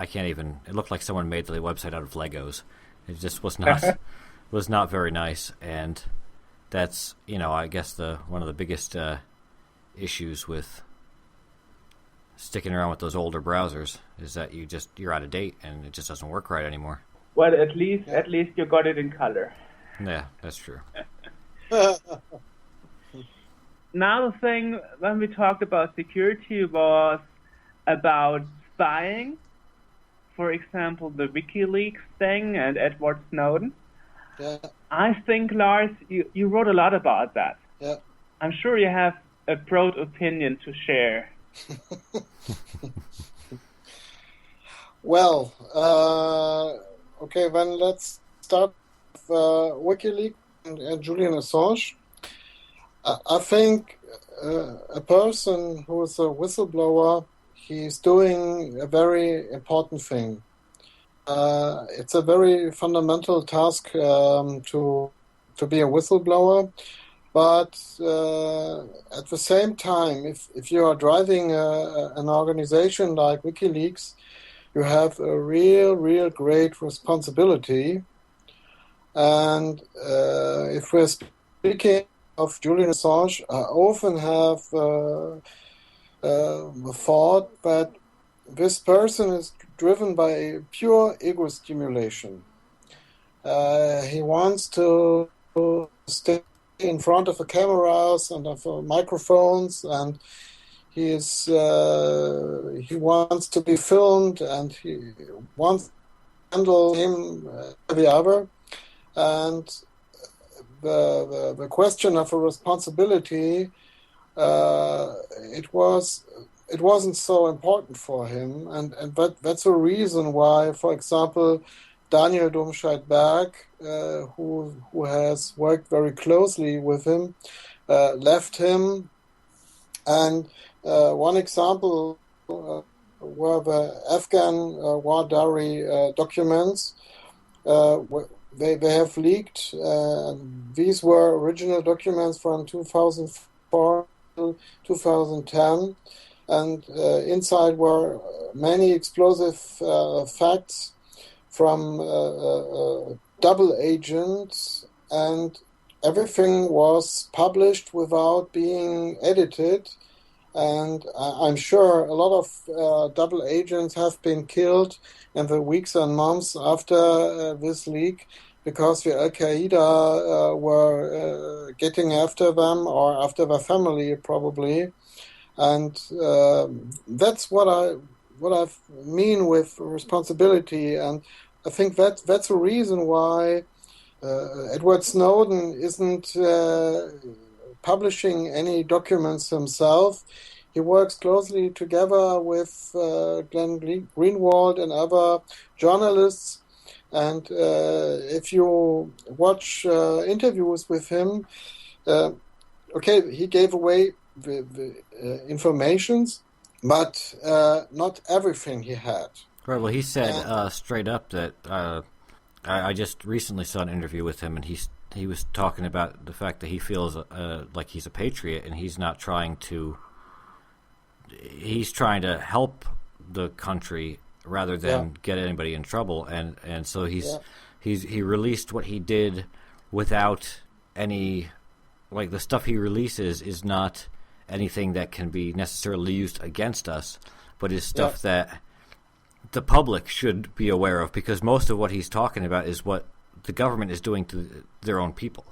can't even, it looked like someone made the website out of Legos. It just was not very nice, and that's, I guess one of the biggest issues with sticking around with those older browsers is that you're out of date and it just doesn't work right anymore. Well, at least you got it in color. Yeah, that's true. Now the thing when we talked about security was about spying. For example, the WikiLeaks thing and Edward Snowden. Yeah. I think, Lars, you wrote a lot about that. Yeah. I'm sure you have a broad opinion to share. Well, okay, then let's start with WikiLeaks and Julian Assange. I think a person who is a whistleblower, he's doing a very important thing. It's a very fundamental task to be a whistleblower. But at the same time, if you are driving an organization like WikiLeaks, you have a real great responsibility. And if we're speaking of Julian Assange, I often have thought that this person is driven by a pure ego stimulation. He wants to stay in front of the cameras and of the microphones, and he wants to be filmed, and he wants to handle him the other. And the question of a responsibility, it wasn't so important for him, and that's a reason why, for example, Daniel Domscheit-Berg, who has worked very closely with him, left him. And one example were the Afghan war diary documents. They have leaked. These were original documents from 2004 to 2010. And inside were many explosive facts from double agents, and everything was published without being edited. And I'm sure a lot of double agents have been killed in the weeks and months after this leak, because the Al-Qaeda were getting after them, or after their family probably. And that's what I mean with responsibility. And I think that's a reason why Edward Snowden isn't publishing any documents himself. he works closely together with Glenn Greenwald and other journalists. And if you watch interviews with him, he gave away the informations, but not everything he had. Right. Well, he said straight up that I just recently saw an interview with him, and he was talking about the fact that he feels like he's a patriot, and he's not trying to. He's trying to help the country rather than get anybody in trouble, and so he released what he did without any, like, the stuff he releases is not anything that can be necessarily used against us, but is stuff that the public should be aware of, because most of what he's talking about is what the government is doing to their own people.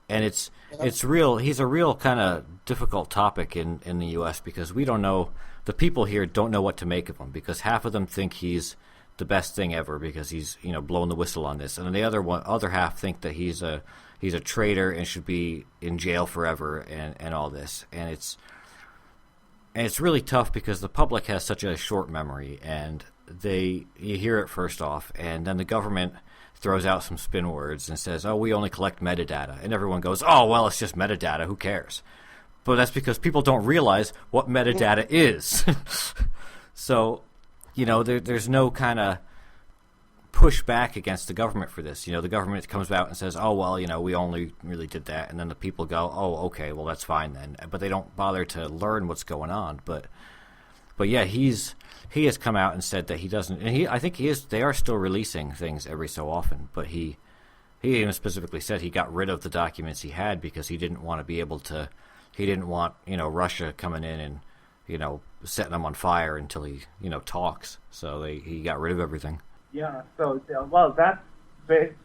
And it's real. He's a real kind of difficult topic in the U.S. because we don't know. The people here don't know what to make of him, because half of them think he's the best thing ever because he's blown the whistle on this, and the other half think that he's a traitor and should be in jail forever and all this. And it's really tough because the public has such a short memory, and you hear it first off, and then the government throws out some spin words and says, "Oh, we only collect metadata," and everyone goes, "Oh, well, it's just metadata. Who cares?" But that's because people don't realize what metadata is. So, there's no kind of pushback against the government for this. The government comes out and says, "Oh, well, we only really did that," and then the people go, "Oh, okay, well, that's fine then." But they don't bother to learn what's going on. But yeah, he has come out and said that he doesn't, and I think he is. They are still releasing things every so often, but he even specifically said he got rid of the documents he had because he didn't want to be able to. He didn't want Russia coming in and setting them on fire until he talks. So he got rid of everything. Yeah. So that's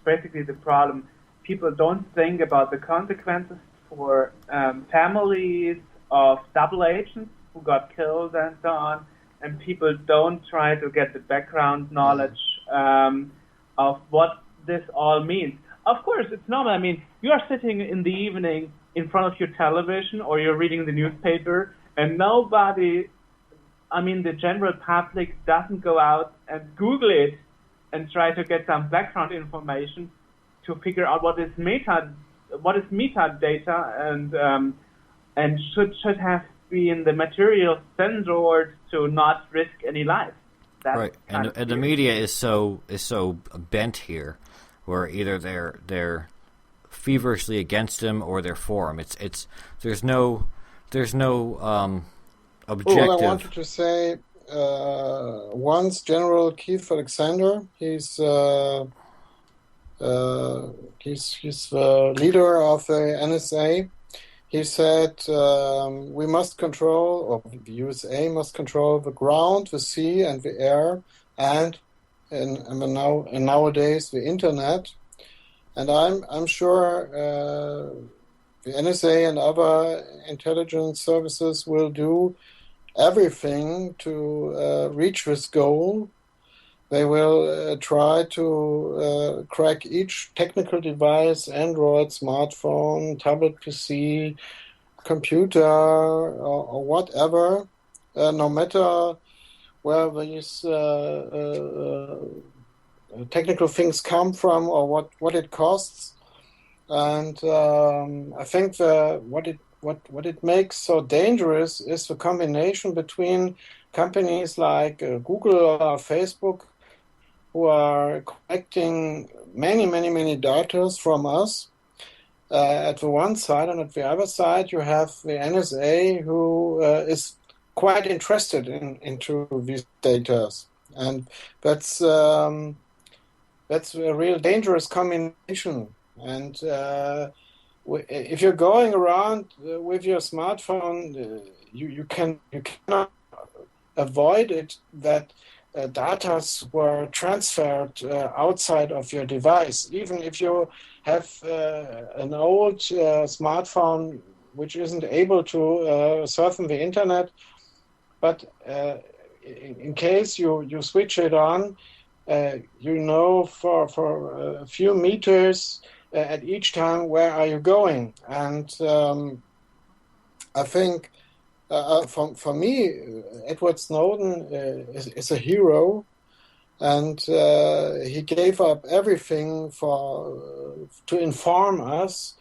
basically the problem. People don't think about the consequences for families of double agents who got killed and so on. And people don't try to get the background knowledge of what this all means. Of course, it's normal. I mean, you are sitting in the evening in front of your television or you're reading the newspaper, and nobody, the general public doesn't go out and Google it and try to get some background information to figure out what is metadata and should have been the material censored to not risk any life. That's right, and the media is so bent here, where either they're feverishly against him or they're for him. There's no objective. I wanted to say, once General Keith Alexander, he's the leader of the NSA. He said we must control, or the USA must control the ground, the sea, and the air, and nowadays the internet. And I'm sure the NSA and other intelligence services will do everything to reach this goal. They will try to crack each technical device, Android, smartphone, tablet PC, computer, or whatever, no matter where these technical things come from or what it costs. And I think what it makes so dangerous is the combination between companies like Google or Facebook, who are collecting many data from us at the one side, and at the other side you have the NSA, who is quite interested into these data, and that's a real dangerous combination. And if you're going around with your smartphone, you cannot avoid it that data were transferred outside of your device. Even if you have an old smartphone which isn't able to surf on the internet, but in case you switch it on, for a few meters at each time where are you going. And I think For me, Edward Snowden is a hero, and he gave up everything to inform us.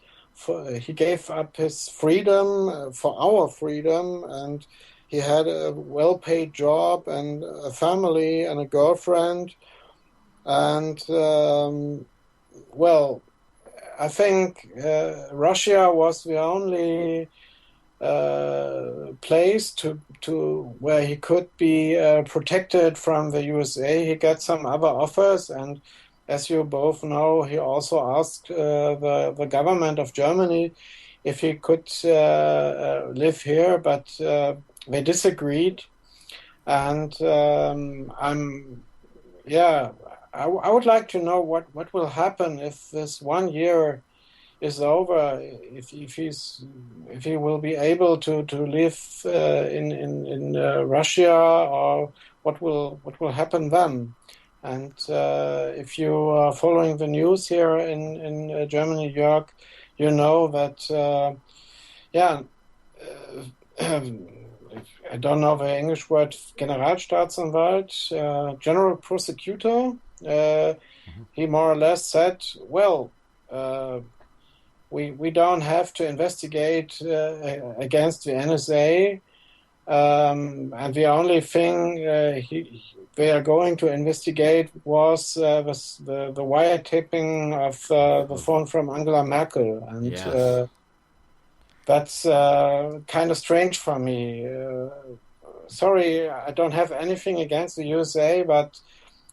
He gave up his freedom for our freedom, and he had a well-paid job and a family and a girlfriend. And well, I think Russia was the only place to where he could be protected from the USA. He got some other offers, and as you both know, he also asked the government of Germany if he could live here, but they disagreed. And I would like to know what will happen if this 1 year is over, if he will be able to live in Russia, or what will happen then. And if you are following the news here in Germany, New York, you know that I don't know the English word, Generalstaatsanwalt, general prosecutor. He more or less said, well, we don't have to investigate against the NSA, and the only thing they are going to investigate was the wiretapping of the phone from Angela Merkel, and yes. That's kind of strange for me. Sorry, I don't have anything against the USA, but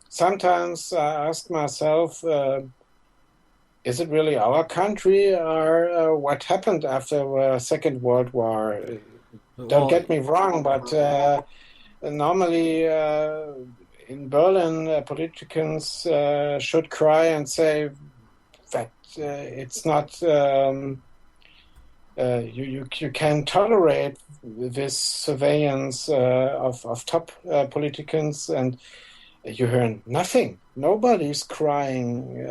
sometimes I ask myself, is it really our country, or what happened after the Second World War? Don't get me wrong, but normally in Berlin, politicians should cry and say that it's not... You can tolerate this surveillance of top politicians, and you hear nothing. Nobody's crying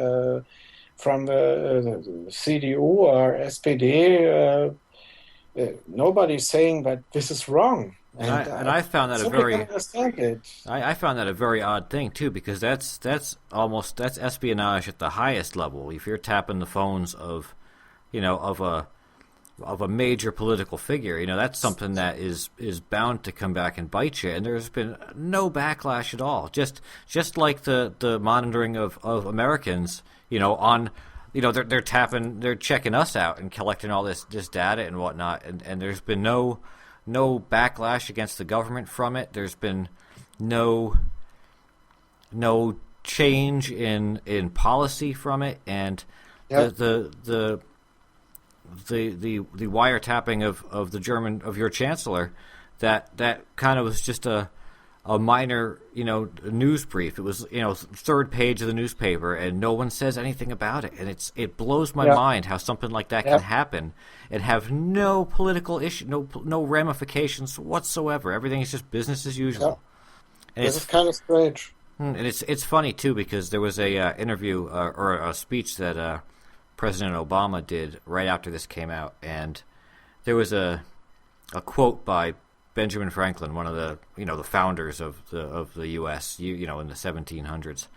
from the CDU or SPD. Nobody's saying that this is wrong. And I found that I found that a very odd thing too, because that's espionage at the highest level. If you're tapping the phones of a major political figure, that's something that is bound to come back and bite you. And there's been no backlash at all. Just like the monitoring of Americans, they're checking us out and collecting all this data and whatnot. And there's been no backlash against the government from it. There's been no change in policy from it. And the wiretapping of your chancellor, that kind of was just a minor news brief. It was third page of the newspaper, and no one says anything about it. And it blows my mind how something like that can happen and have no political issue, no ramifications whatsoever. Everything is just business as usual. And this is kind of strange. And it's funny too, because there was a interview or a speech that President Obama did right after this came out, and there was a quote by Benjamin Franklin, one of the the founders of the U.S. in the 1700s,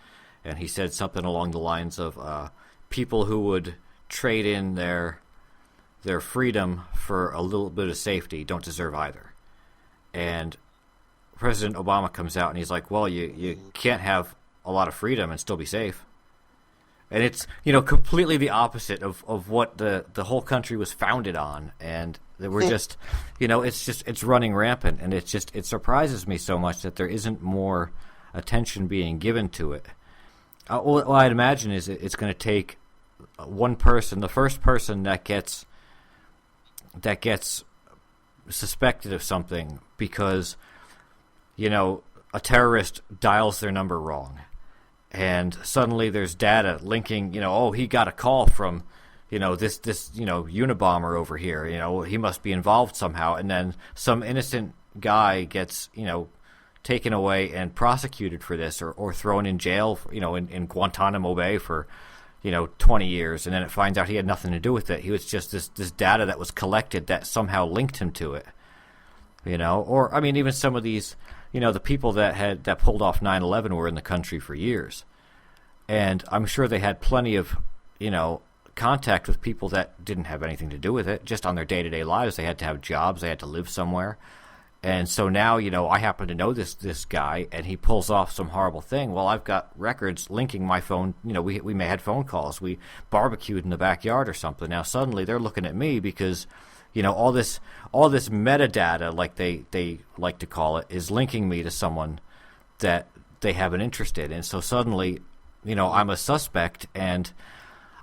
and he said something along the lines of people who would trade in their freedom for a little bit of safety don't deserve either. And President Obama comes out and he's like, well, you can't have a lot of freedom and still be safe. And it's completely the opposite of what the whole country was founded on, and that we're just it's running rampant, and it surprises me so much that there isn't more attention being given to it. What I'd imagine is it's going to take one person, the first person that gets suspected of something because a terrorist dials their number wrong. And suddenly there's data linking, he got a call from, this Unabomber over here, he must be involved somehow. And then some innocent guy gets, taken away and prosecuted for this or thrown in jail, in Guantanamo Bay for, 20 years. And then it finds out he had nothing to do with it. He was just this data that was collected that somehow linked him to it. Or I mean, even some of these, the people that pulled off 9/11 were in the country for years, and I'm sure they had plenty of, contact with people that didn't have anything to do with it. Just on their day-to-day lives, they had to have jobs, they had to live somewhere. And so now, I happen to know this guy, and he pulls off some horrible thing. Well, I've got records linking my phone. We may had phone calls. We barbecued in the backyard or something. Now suddenly they're looking at me because, all this metadata, like they like to call it, is linking me to someone that they have an interest in. And so suddenly, I'm a suspect, and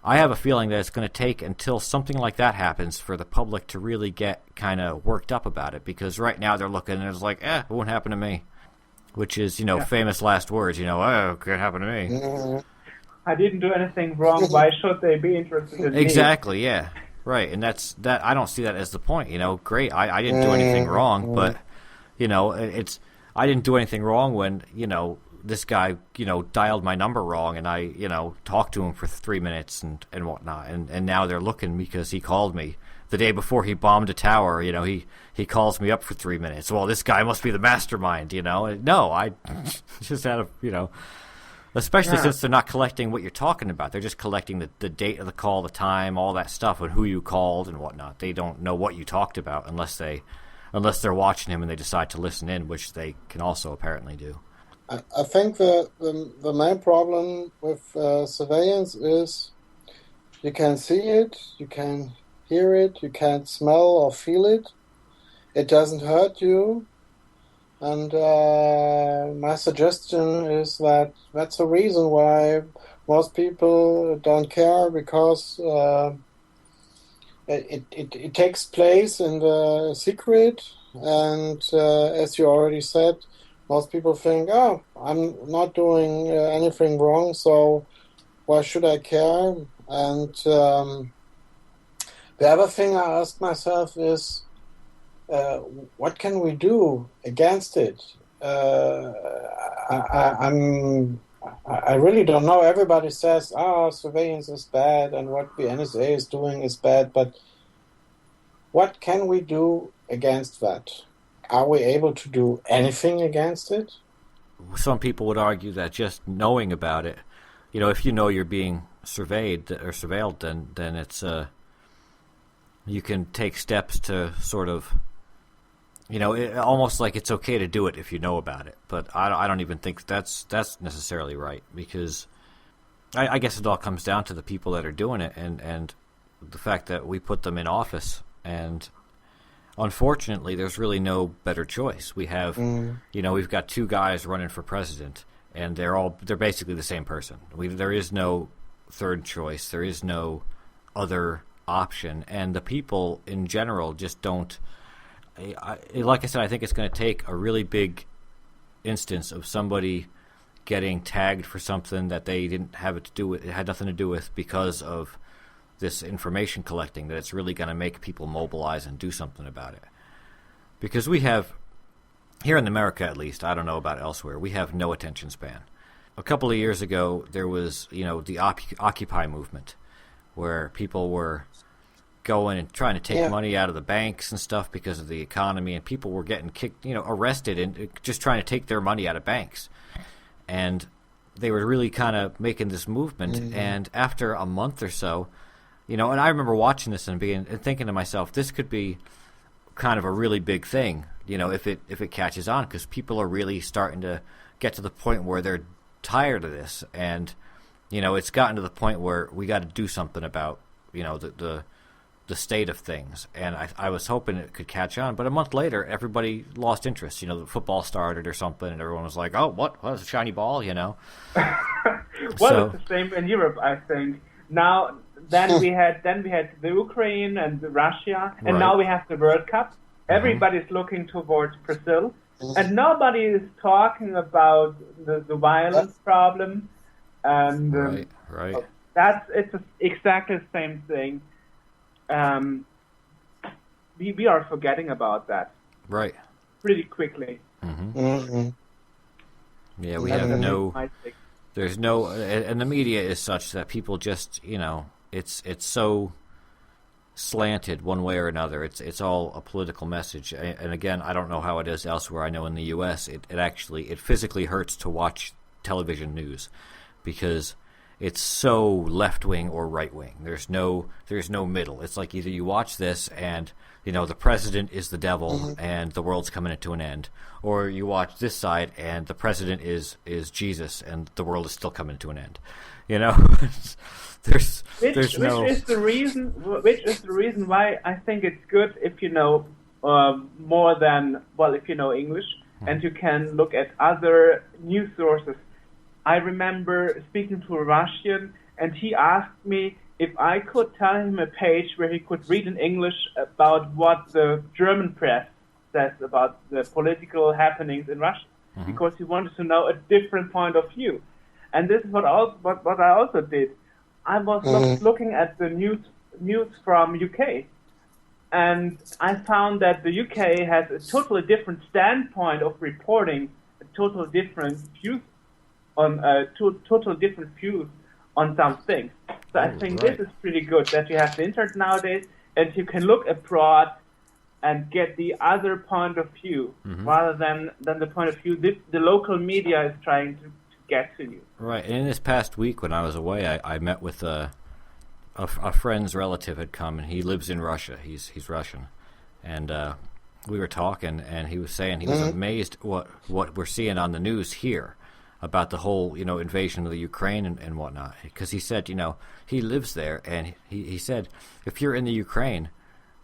I have a feeling that it's going to take until something like that happens for the public to really get kind of worked up about it, because right now they're looking and it's like, it won't happen to me, which is, famous last words, oh, it can't happen to me. I didn't do anything wrong. Why should they be interested in me? Exactly, yeah. Right, and that I don't see that as the point, Great, I didn't do anything wrong, but, I didn't do anything wrong when, this guy, dialed my number wrong, and I, talked to him for 3 minutes and whatnot, and now they're looking because he called me the day before he bombed a tower. He calls me up for 3 minutes. Well, this guy must be the mastermind. No, I just had a, especially since they're not collecting what you're talking about. They're just collecting the date of the call, the time, all that stuff, and who you called and whatnot. They don't know what you talked about unless they're watching him and they decide to listen in, which they can also apparently do. I think the main problem with surveillance is you can see it, you can hear it, you can't smell or feel it. It doesn't hurt you. And my suggestion is that that's the reason why most people don't care, because it takes place in the secret. And as you already said, most people think, oh, I'm not doing anything wrong, so why should I care? And the other thing I ask myself is, what can we do against it? I really don't know. Everybody says, surveillance is bad and what the NSA is doing is bad, but what can we do against that? Are we able to do anything against it? Some people would argue that just knowing about it, if you know you're being surveyed or surveilled, then it's you can take steps to sort of, almost like it's okay to do it if you know about it. But I don't even think that's necessarily right, because I guess it all comes down to the people that are doing it and the fact that we put them in office. And unfortunately, there's really no better choice. We have, we've got two guys running for president, and they're basically the same person. There is no third choice. There is no other option, and the people in general just don't. Like I said, I think it's going to take a really big instance of somebody getting tagged for something that they didn't have it had nothing to do with, because of this information collecting, that it's really going to make people mobilize and do something about it. Because we have, here in America at least, I don't know about elsewhere, we have no attention span. A couple of years ago, there was, the Occupy movement, where people were going and trying to take money out of the banks and stuff because of the economy, and people were getting kicked, arrested and just trying to take their money out of banks. And they were really kind of making this movement, and after a month or so, and I remember watching this and thinking to myself, this could be kind of a really big thing, if it catches on, because people are really starting to get to the point where they're tired of this, and it's gotten to the point where we got to do something about the state of things. And I was hoping it could catch on, but a month later, everybody lost interest. The football started or something, and everyone was like, "Oh, what? What is a shiny ball?" Well, it's the same in Europe, I think. Now. Then we had the Ukraine and Russia, and now we have the World Cup. Everybody's looking towards Brazil, and nobody is talking about the violence problem. And right. It's exactly the same thing. We are forgetting about that. Right. Pretty quickly. Yeah, we have no. There's no, and the media is such that people just, it's so slanted one way or another. It's all a political message. And again, I don't know how it is elsewhere. I know in the U.S. it physically hurts to watch television news because it's so left wing or right wing. There's no middle. It's like either you watch this and the president is the devil and the world's coming to an end, or you watch this side and the president is Jesus and the world is still coming to an end. Which is the reason why I think it's good if you know more than if you know English and you can look at other news sources. I remember speaking to a Russian and he asked me if I could tell him a page where he could read in English about what the German press says about the political happenings in Russia, because he wanted to know a different point of view. And this is what I also did. I was looking at the news from UK, and I found that the UK has a totally different standpoint of reporting, a totally different views on some things. So I think this is pretty good that you have the internet nowadays, and you can look abroad and get the other point of view rather than the point of view the local media is trying to get to you. Right. And in this past week when I was away, I met with a friend's relative had come, and he lives in Russia. He's Russian. And we were talking, and he was saying he was amazed what we're seeing on the news here about the whole, invasion of the Ukraine and whatnot. Because he said, he lives there, and he said, if you're in the Ukraine,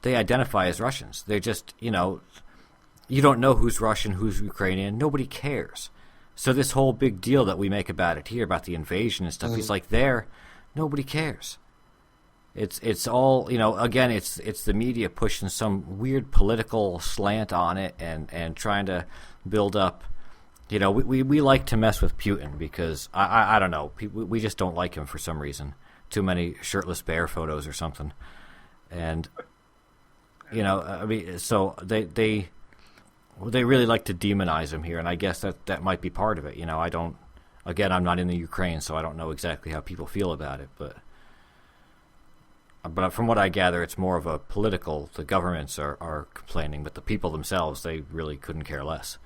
they identify as Russians. They're just, you don't know who's Russian, who's Ukrainian. Nobody cares. So this whole big deal that we make about it here, about the invasion and stuff, he's like, there, nobody cares. It's all, again, it's the media pushing some weird political slant on it and trying to build up. We like to mess with Putin because, I don't know, we just don't like him for some reason. Too many shirtless bear photos or something. And, so they really like to demonize him here, and I guess that might be part of it. I'm not in the Ukraine, so I don't know exactly how people feel about it, but from what I gather, it's more of a political. The governments are complaining, but the people themselves, they really couldn't care less.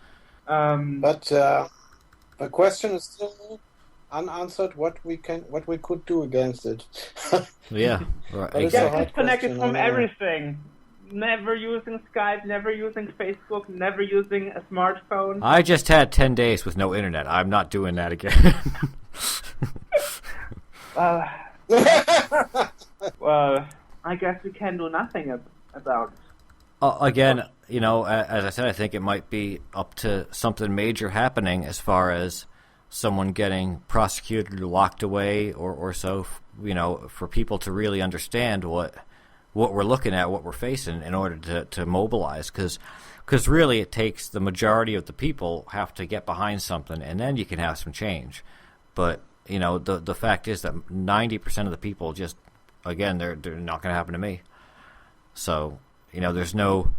But the question is still unanswered. What we could do against it? Yeah, right. Get disconnected from everything. Never using Skype, never using Facebook, never using a smartphone. I just had 10 days with no internet. I'm not doing that again. Well, I guess we can do nothing about it. Again, as I said, I think it might be up to something major happening as far as someone getting prosecuted or locked away or so, for people to really understand what we're looking at, what we're facing in order to mobilize. Because really it takes the majority of the people have to get behind something, and then you can have some change. But, the fact is that 90% of the people just, again, they're not going to happen to me. So, there's no...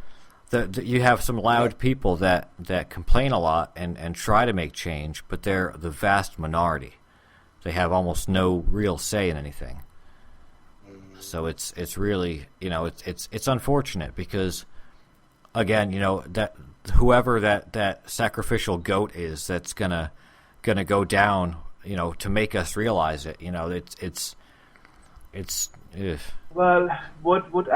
you have some loud people that complain a lot and try to make change, but they're the vast minority. They have almost no real say in anything. So it's really, it's unfortunate because, again, that whoever that sacrificial goat is that's gonna go down, to make us realize it, it's. Ugh. Well, what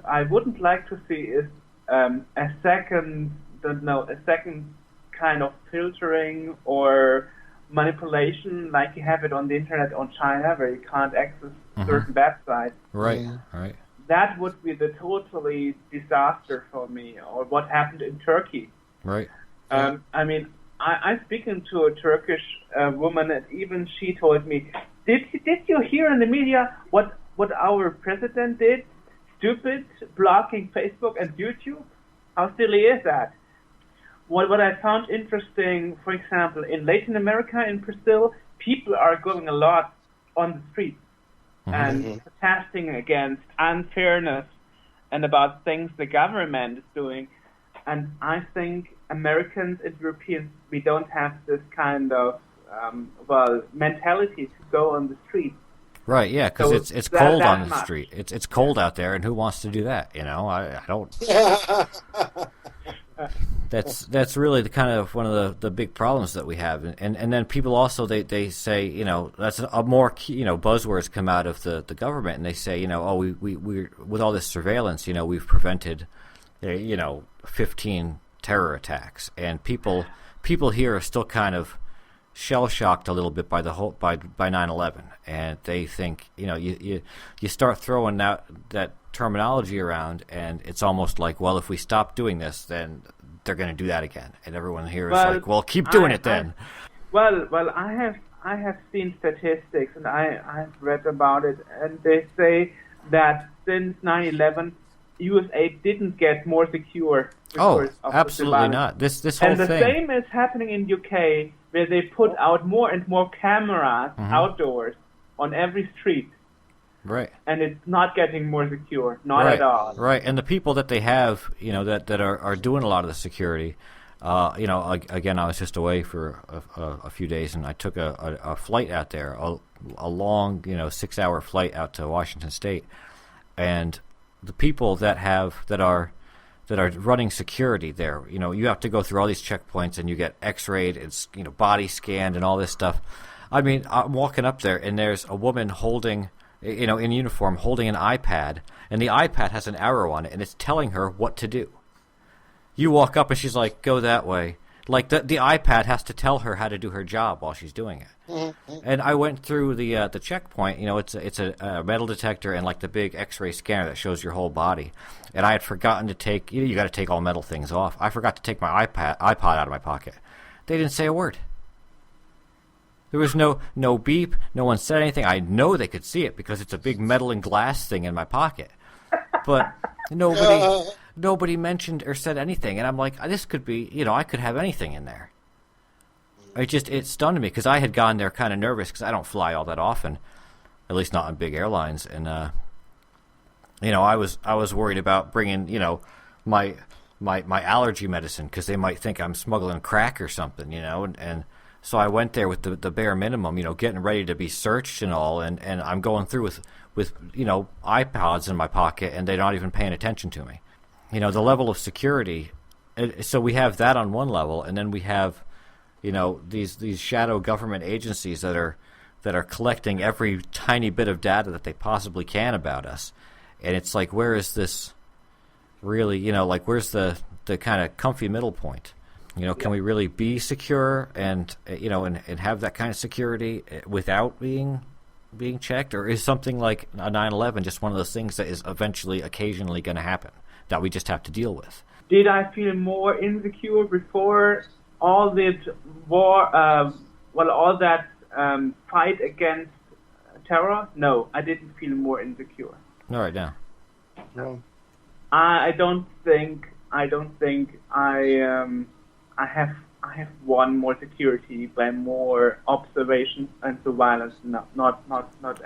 I wouldn't like to see is a second kind of filtering or manipulation like you have it on the internet on China, where you can't access certain websites. Right, Yeah. right. That would be the totally disaster for me, or what happened in Turkey. Right. I'm speaking to a Turkish woman, and even she told me, did you hear in the media what our president did? Stupid, blocking Facebook and YouTube? How silly is that? What I found interesting, for example, in Latin America, in Brazil, people are going a lot on the streets and protesting against unfairness and about things the government is doing. And I think Americans and Europeans, we don't have this kind of mentality to go on the streets Right, yeah, because So it's cold that on the much. street. It's cold out there, and who wants to do that? I don't. That's really the kind of one of the big problems that we have, and then people also they say that's a more buzzwords come out of the government, and they say oh we with all this surveillance we've prevented 15 terror attacks, and people here are still kind of shell shocked a little bit by the whole by 9/11, and they think you start throwing that terminology around, and it's almost like, well, if we stop doing this, then they're going to do that again, and everyone here is like, well, keep doing it then. I have seen statistics, and I've read about it, and they say that since 9/11, USA didn't get more secure. Oh, absolutely not. This whole and the thing. same is happening in UK, where they put out more and more cameras outdoors on every street. Right. And it's not getting more secure, not right. at all. Right, and the people that they have, that are doing a lot of the security, again, I was just away for a few days, and I took a flight out there, a long, 6-hour flight out to Washington State, and the people that are running security there, you have to go through all these checkpoints, and you get X-rayed, it's body scanned, and all this stuff. I mean, I'm walking up there, and there's a woman holding, in uniform, holding an iPad, and the iPad has an arrow on it, and it's telling her what to do. You walk up, and she's like, "Go that way." Like the iPad has to tell her how to do her job while she's doing it. Mm-hmm. And I went through the checkpoint. It's a metal detector and like the big X-ray scanner that shows your whole body. And I had forgotten to take. You got to take all metal things off. I forgot to take my iPod out of my pocket. They didn't say a word. There was no beep. No one said anything. I know they could see it because it's a big metal and glass thing in my pocket. But nobody mentioned or said anything. And I'm like, this could be, I could have anything in there. It stunned me because I had gone there kind of nervous because I don't fly all that often, at least not on big airlines. And, I was worried about bringing, my allergy medicine because they might think I'm smuggling crack or something, and so I went there with the bare minimum, getting ready to be searched and all, and I'm going through with iPods in my pocket, and they're not even paying attention to me. The level of security. So we have that on one level, and then we have, these shadow government agencies that are collecting every tiny bit of data that they possibly can about us, and it's like, where is this really? Where's the kind of comfy middle point? Can we really be secure and and have that kind of security without being checked, or is something like a 9/11 just one of those things that is eventually, occasionally going to happen that we just have to deal with? Did I feel more insecure before all this war? All that fight against terror? No, I didn't feel more insecure. All right, now. No. I don't think I have won more security by more observation and surveillance. Not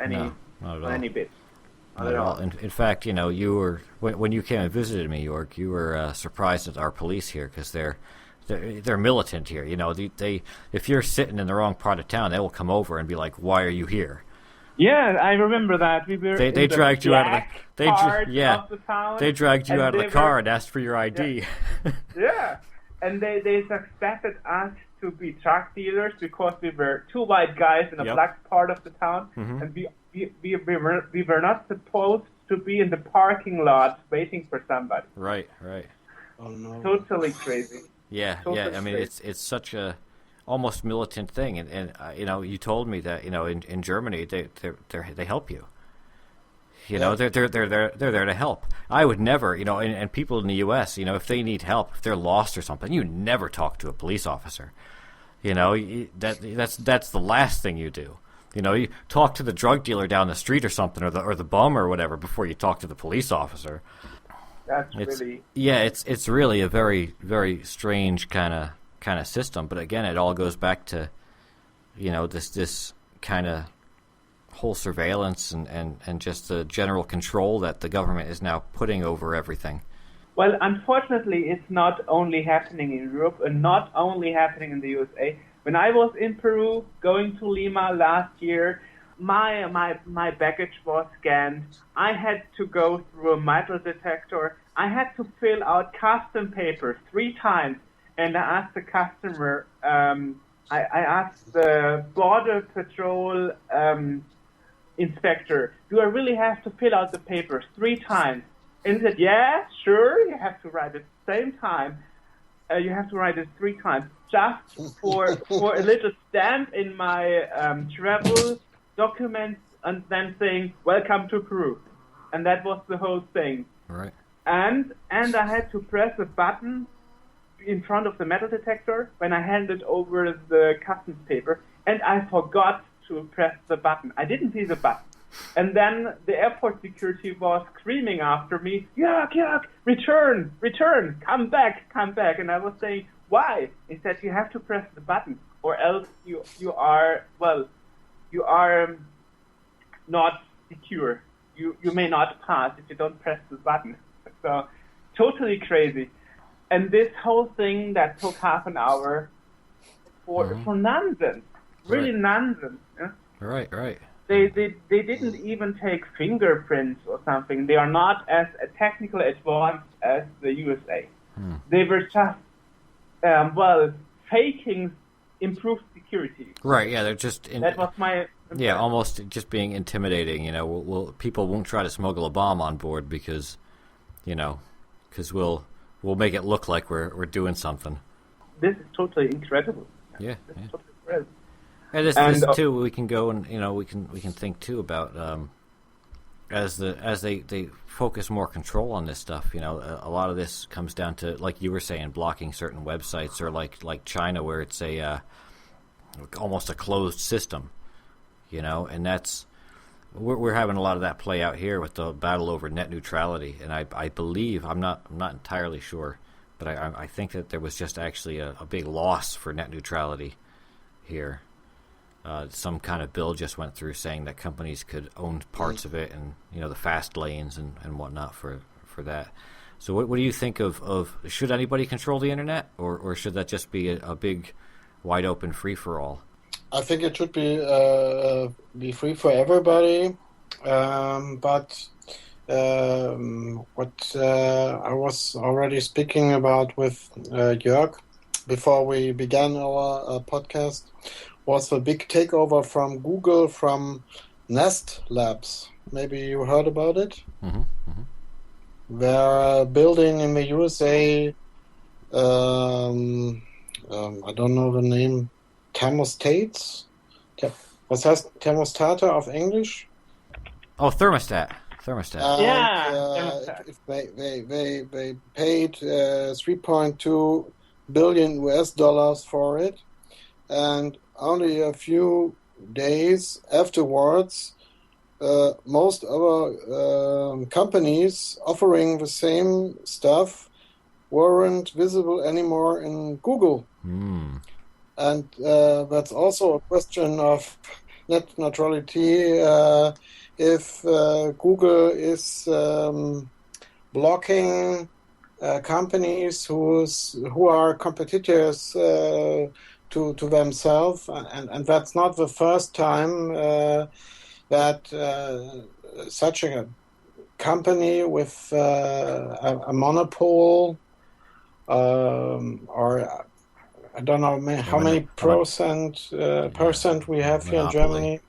any, no, not at all. Any bit. Not at all. In fact, you were when you came and visited me, York, you were surprised at our police here because they're militant here. They if you're sitting in the wrong part of town, they will come over and be like, "Why are you here?" Yeah, I remember that. They dragged you out of the of the town. They dragged you out of the car and asked for your ID. Yeah. And they suspected us to be drug dealers because we were two white guys in a black part of the town, and we were not supposed to be in the parking lot waiting for somebody. Right. Oh no! Totally crazy. Yeah. I mean, it's such a almost militant thing, and you told me that in Germany they help you. They're there to help. I would never, and people in the U.S., if they need help, if they're lost or something, you never talk to a police officer. That's the last thing you do. You talk to the drug dealer down the street or something, or the bum or whatever before you talk to the police officer. It's really a very, very strange kind of system. But again, it all goes back to this kind of whole surveillance and just the general control that the government is now putting over everything. Well, unfortunately, it's not only happening in Europe and not only happening in the USA. When I was in Peru, going to Lima last year, my baggage was scanned. I had to go through a metal detector. I had to fill out custom papers 3 times, and I asked the customer. I asked the border patrol inspector, "Do I really have to fill out the papers 3 times?" And he said, "Yeah, sure. You have to write it at the same time. You have to write it 3 times, just for a little stamp in my travel documents, and then saying, 'Welcome to Peru.'" And that was the whole thing. Right. And I had to press a button in front of the metal detector when I handed over the customs paper, and I forgot to press the button. I didn't see the button. And then the airport security was screaming after me, "Yuck, yuck, return, come back. And I was saying, "Why?" He said, "You have to press the button, or else you are not secure. You may not pass if you don't press the button." So totally crazy. And this whole thing that took half an hour for nonsense, really nonsense. Yeah? Right. They didn't even take fingerprints or something. They are not as technically advanced as the USA. They were just faking improved security. Right. Yeah, they're just that was my impression. Yeah, almost just being intimidating. You know, people won't try to smuggle a bomb on board because we'll make it look like we're doing something. This is totally incredible. Yeah. Totally incredible. And this too, we can go and we can think too about as they focus more control on this stuff. A lot of this comes down to, like you were saying, blocking certain websites, or like China, where it's almost a closed system. And that's we're having a lot of that play out here with the battle over net neutrality. And I believe, I'm not entirely sure, but I think that there was just actually a big loss for net neutrality here. Some kind of bill just went through saying that companies could own parts of it, and the fast lanes and whatnot for that. So what do you think of should anybody control the internet, or should that just be a big, wide open free for all? I think it should be free for everybody, but what I was already speaking about with Jörg before we began our podcast was the big takeover from Google from Nest Labs. Maybe you heard about it? They're building in the USA, I don't know the name, thermostats? Was heißt Thermostate auf English? Oh, thermostat. They paid $3.2 billion US for it, and only a few days afterwards, most other companies offering the same stuff weren't visible anymore in Google. And that's also a question of net neutrality. If Google is blocking companies who are competitors to themselves, and that's not the first time that such a company with a monopole, or I don't know how many percent we have here in Germany.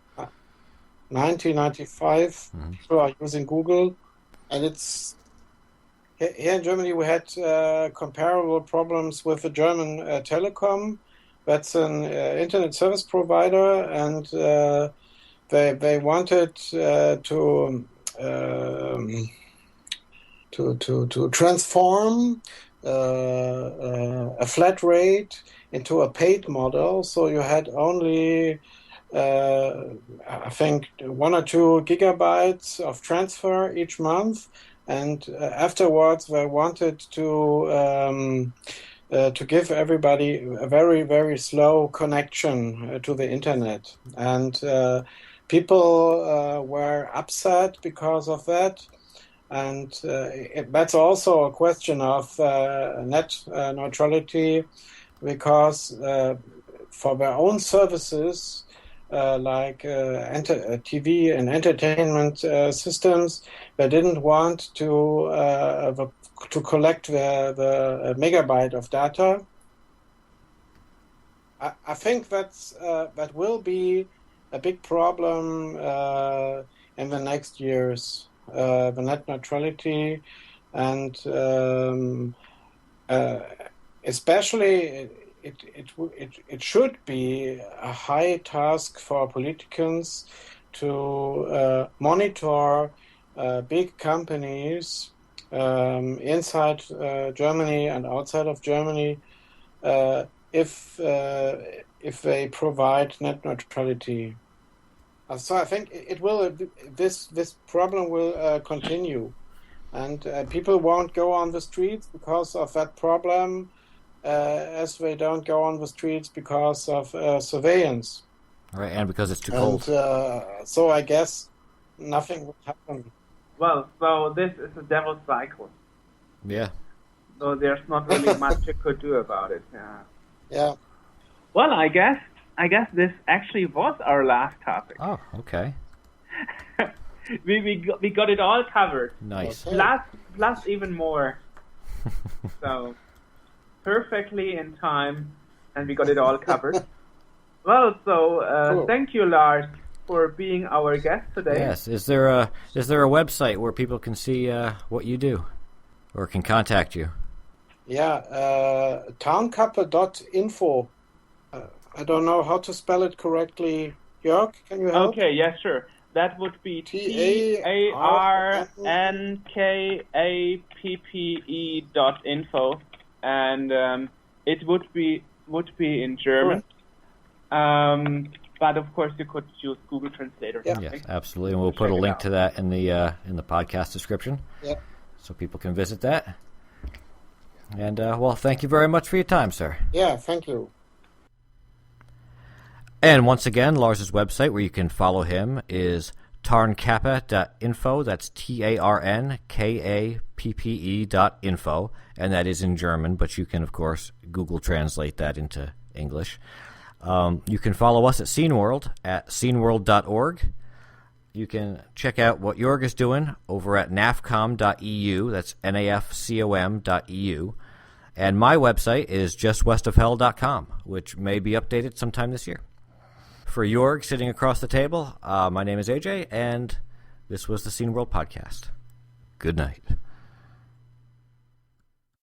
95 people are using Google, and it's here in Germany we had comparable problems with the German Telecom. That's an internet service provider, and they wanted to transform a flat rate into a paid model. So you had only I think 1 or 2 gigabytes of transfer each month, and afterwards they wanted to give everybody a very, very slow connection to the internet, and people were upset because of that. And that's also a question of net neutrality, because for their own services, like TV and entertainment systems. They didn't want to collect the megabyte of data. I think that will be a big problem in the next years. The net neutrality, and especially it should be a high task for politicians to monitor big companies inside Germany and outside of Germany if they provide net neutrality. So I think it will. This problem will continue, and people won't go on the streets because of that problem, as they don't go on the streets because of surveillance. Right, and because it's too cold. So I guess nothing will happen. Well, so this is a devil's cycle. Yeah. So there's not really much you could do about it. Yeah. Yeah. Well, I guess this actually was our last topic. Oh, okay. we got it all covered. Nice. Okay. Plus even more. So perfectly in time, and we got it all covered. Well, so Cool. Thank you, Lars, for being our guest today. Yes. Is there a website where people can see what you do, or can contact you? Yeah, Tarnkappe.info. I don't know how to spell it correctly. Jörg, can you help? Okay, yeah, sure. That would be Tarnkappe.info, and it would be in German. But of course, you could use Google Translate or something. Yes, absolutely, and we'll put a link to that in the podcast description, so people can visit that. And well, thank you very much for your time, sir. Yeah, thank you. And once again, Lars's website where you can follow him is Tarnkappe.info. That's TARNKAPPE.info, and that is in German, but you can, of course, Google translate that into English. You can follow us at SceneWorld at sceneworld.org. You can check out what Jörg is doing over at nafcom.eu. That's nafcom.eu. And my website is justwestofhell.com, which may be updated sometime this year. For Jörg sitting across the table, my name is AJ, and this was the Scene World Podcast. Good night.